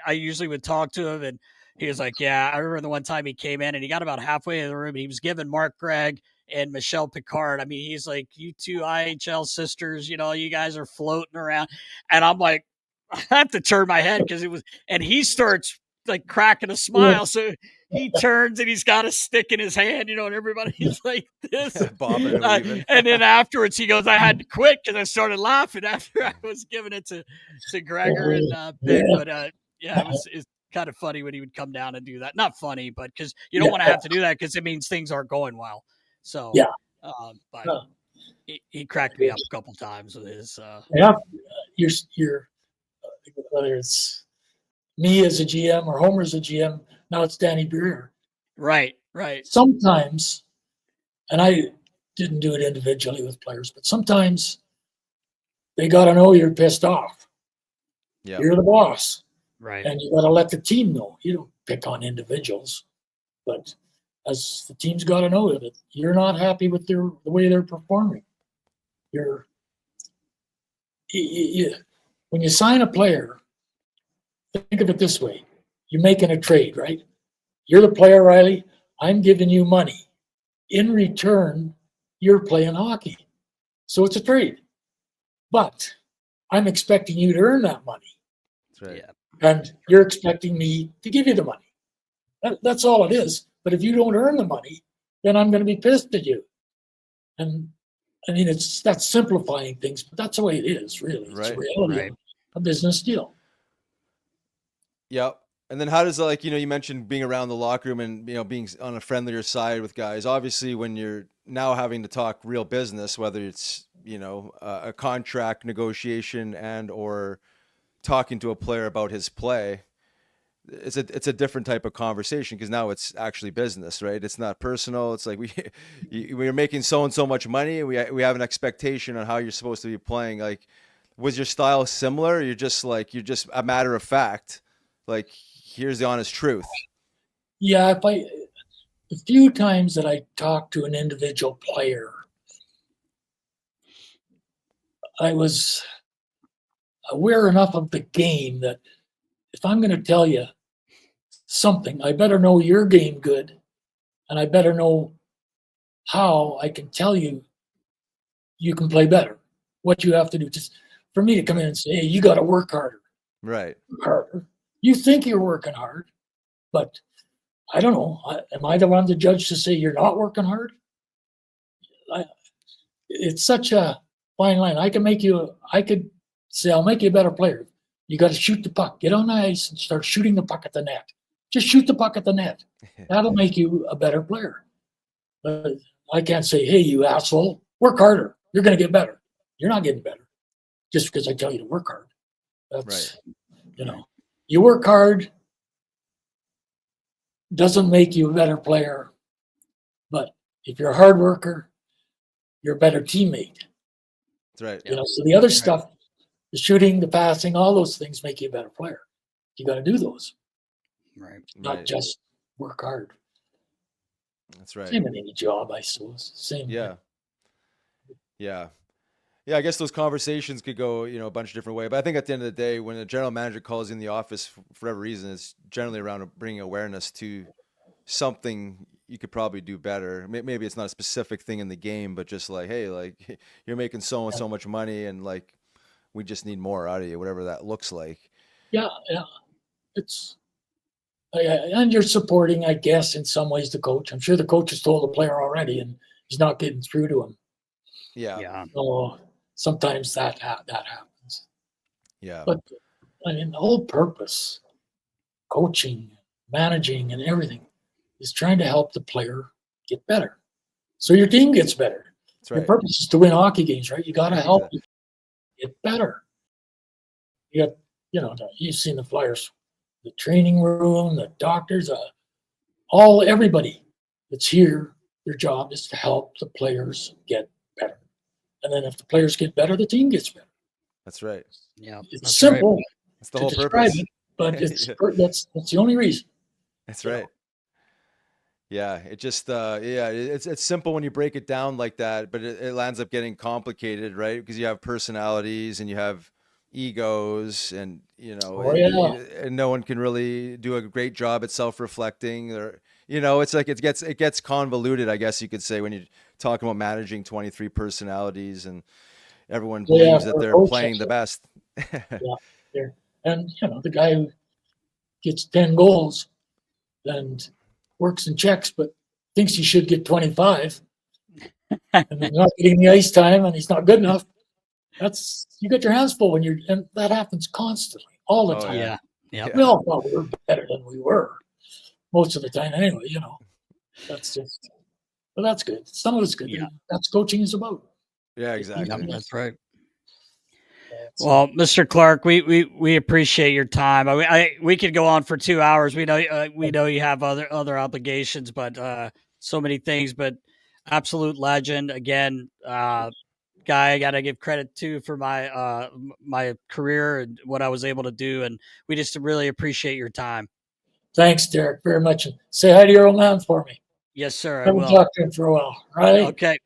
I usually would talk to him, and he was like, yeah, I remember the one time he came in and he got about halfway in the room and he was giving Mark Gregg and Michelle Picard. I mean, he's like, you two IHL sisters, you guys are floating around. And I'm like, I have to turn my head and he starts like cracking a smile. Yeah. So he turns and he's got a stick in his hand, and everybody's like this. And then afterwards he goes, I had to quit because I started laughing after I was giving it to Gregor and Vic. But it's kind of funny when he would come down and do that. Not funny, but because you don't want to have to do that because it means things aren't going well. So but he cracked me up a couple times with his. You're whether it's me as a GM or Homer as a GM, now it's Danny Breer. Right. Sometimes, and I didn't do it individually with players, but sometimes they got to know you're pissed off. Yeah. You're the boss. Right. And you got to let the team know. You don't pick on individuals, but as the team's got to know that you're not happy with the way they're performing. When you sign a player, think of it this way. You're making a trade, right? You're the player, Riley. I'm giving you money. In return, you're playing hockey. So it's a trade. But I'm expecting you to earn that money. That's right. Yeah. And you're expecting me to give you the money. That's all it is. But if you don't earn the money, then I'm going to be pissed at you. And I mean, that's simplifying things, but that's the way it is, really. It's a reality of a business deal. Yep. And then how does, like, you mentioned being around the locker room and, being on a friendlier side with guys. Obviously, when you're now having to talk real business, whether it's, a contract negotiation and or talking to a player about his play, it's a different type of conversation because now it's actually business, right? It's not personal. It's like we're making so and so much money. We have an expectation on how you're supposed to be playing. Like, was your style similar? Or you're just a matter of fact. Like, here's the honest truth. Yeah, the few times that I talked to an individual player, I was aware enough of the game that if I'm going to tell you something, I better know your game good, and I better know how I can tell you can play better, what you have to do. Just for me to come in and say, hey, you got to work harder. Right. Harder. You think you're working hard, but I don't know. Am I the one to judge to say you're not working hard? It's such a fine line. I could say, I'll make you a better player. You got to shoot the puck. Get on the ice and start shooting the puck at the net. Just shoot the puck at the net. That'll make you a better player. But I can't say, hey, you asshole, work harder. You're going to get better. You're not getting better just because I tell you to work hard. That's, you work hard doesn't make you a better player. But if you're a hard worker, you're a better teammate. That's right. So the other stuff, the shooting, the passing, all those things make you a better player. You got to do those. Right. Not just work hard. That's right. Same in any job, I suppose. Same. Yeah. Yeah. Yeah, I guess those conversations could go, a bunch of different ways. But I think at the end of the day, when a general manager calls in the office for whatever reason, it's generally around bringing awareness to something you could probably do better. Maybe it's not a specific thing in the game, but just like, hey, like, you're making so and so much money, and like, we just need more out of you, whatever that looks like. Yeah. And you're supporting, I guess, in some ways the coach. I'm sure the coach has told the player already, and he's not getting through to him. Yeah. So sometimes that happens. Yeah. But I mean, the whole purpose, coaching, managing, and everything, is trying to help the player get better, so your team gets better. That's right. Your purpose is to win hockey games, right? You got to help you get better. You got, you've seen the Flyers, the training room, the doctors, everybody that's here. Their job is to help the players get better, and then if the players get better, the team gets better. That's right. Yeah, it's simple. Right. That's the whole describe purpose. It, but that's the only reason. That's right. Yeah, it just it's simple when you break it down like that, but it ends up getting complicated, right? Because you have personalities and you have egos, and and no one can really do a great job at self-reflecting, or it's like it gets convoluted, I guess you could say, when you're talking about managing 23 personalities and everyone believes that they're playing the best. Yeah. And the guy who gets 10 goals and works and checks, but thinks he should get 25, and he's not getting the ice time, and he's not good enough. You got your hands full and that happens constantly, all the time. Yeah. We all thought we were better than we were most of the time. Anyway, that's good. Some of it's good. Yeah. That's coaching is about. Yeah, exactly. Yeah, that's right. Well, Mr. Clarke, we appreciate your time. We could go on for 2 hours. We know you have other obligations, but so many things. But absolute legend again, guy I got to give credit to for my career and what I was able to do, and we just really appreciate your time. Thanks, Derek, very much. Say hi to your old man for me. Yes, sir. I Haven't will. talked to him for a while. Riley. Okay.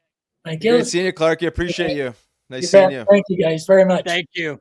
Thank you. Great seeing you, Clarkie. Appreciate you. Nice You seeing bet. you. Thank you guys very much. Thank you.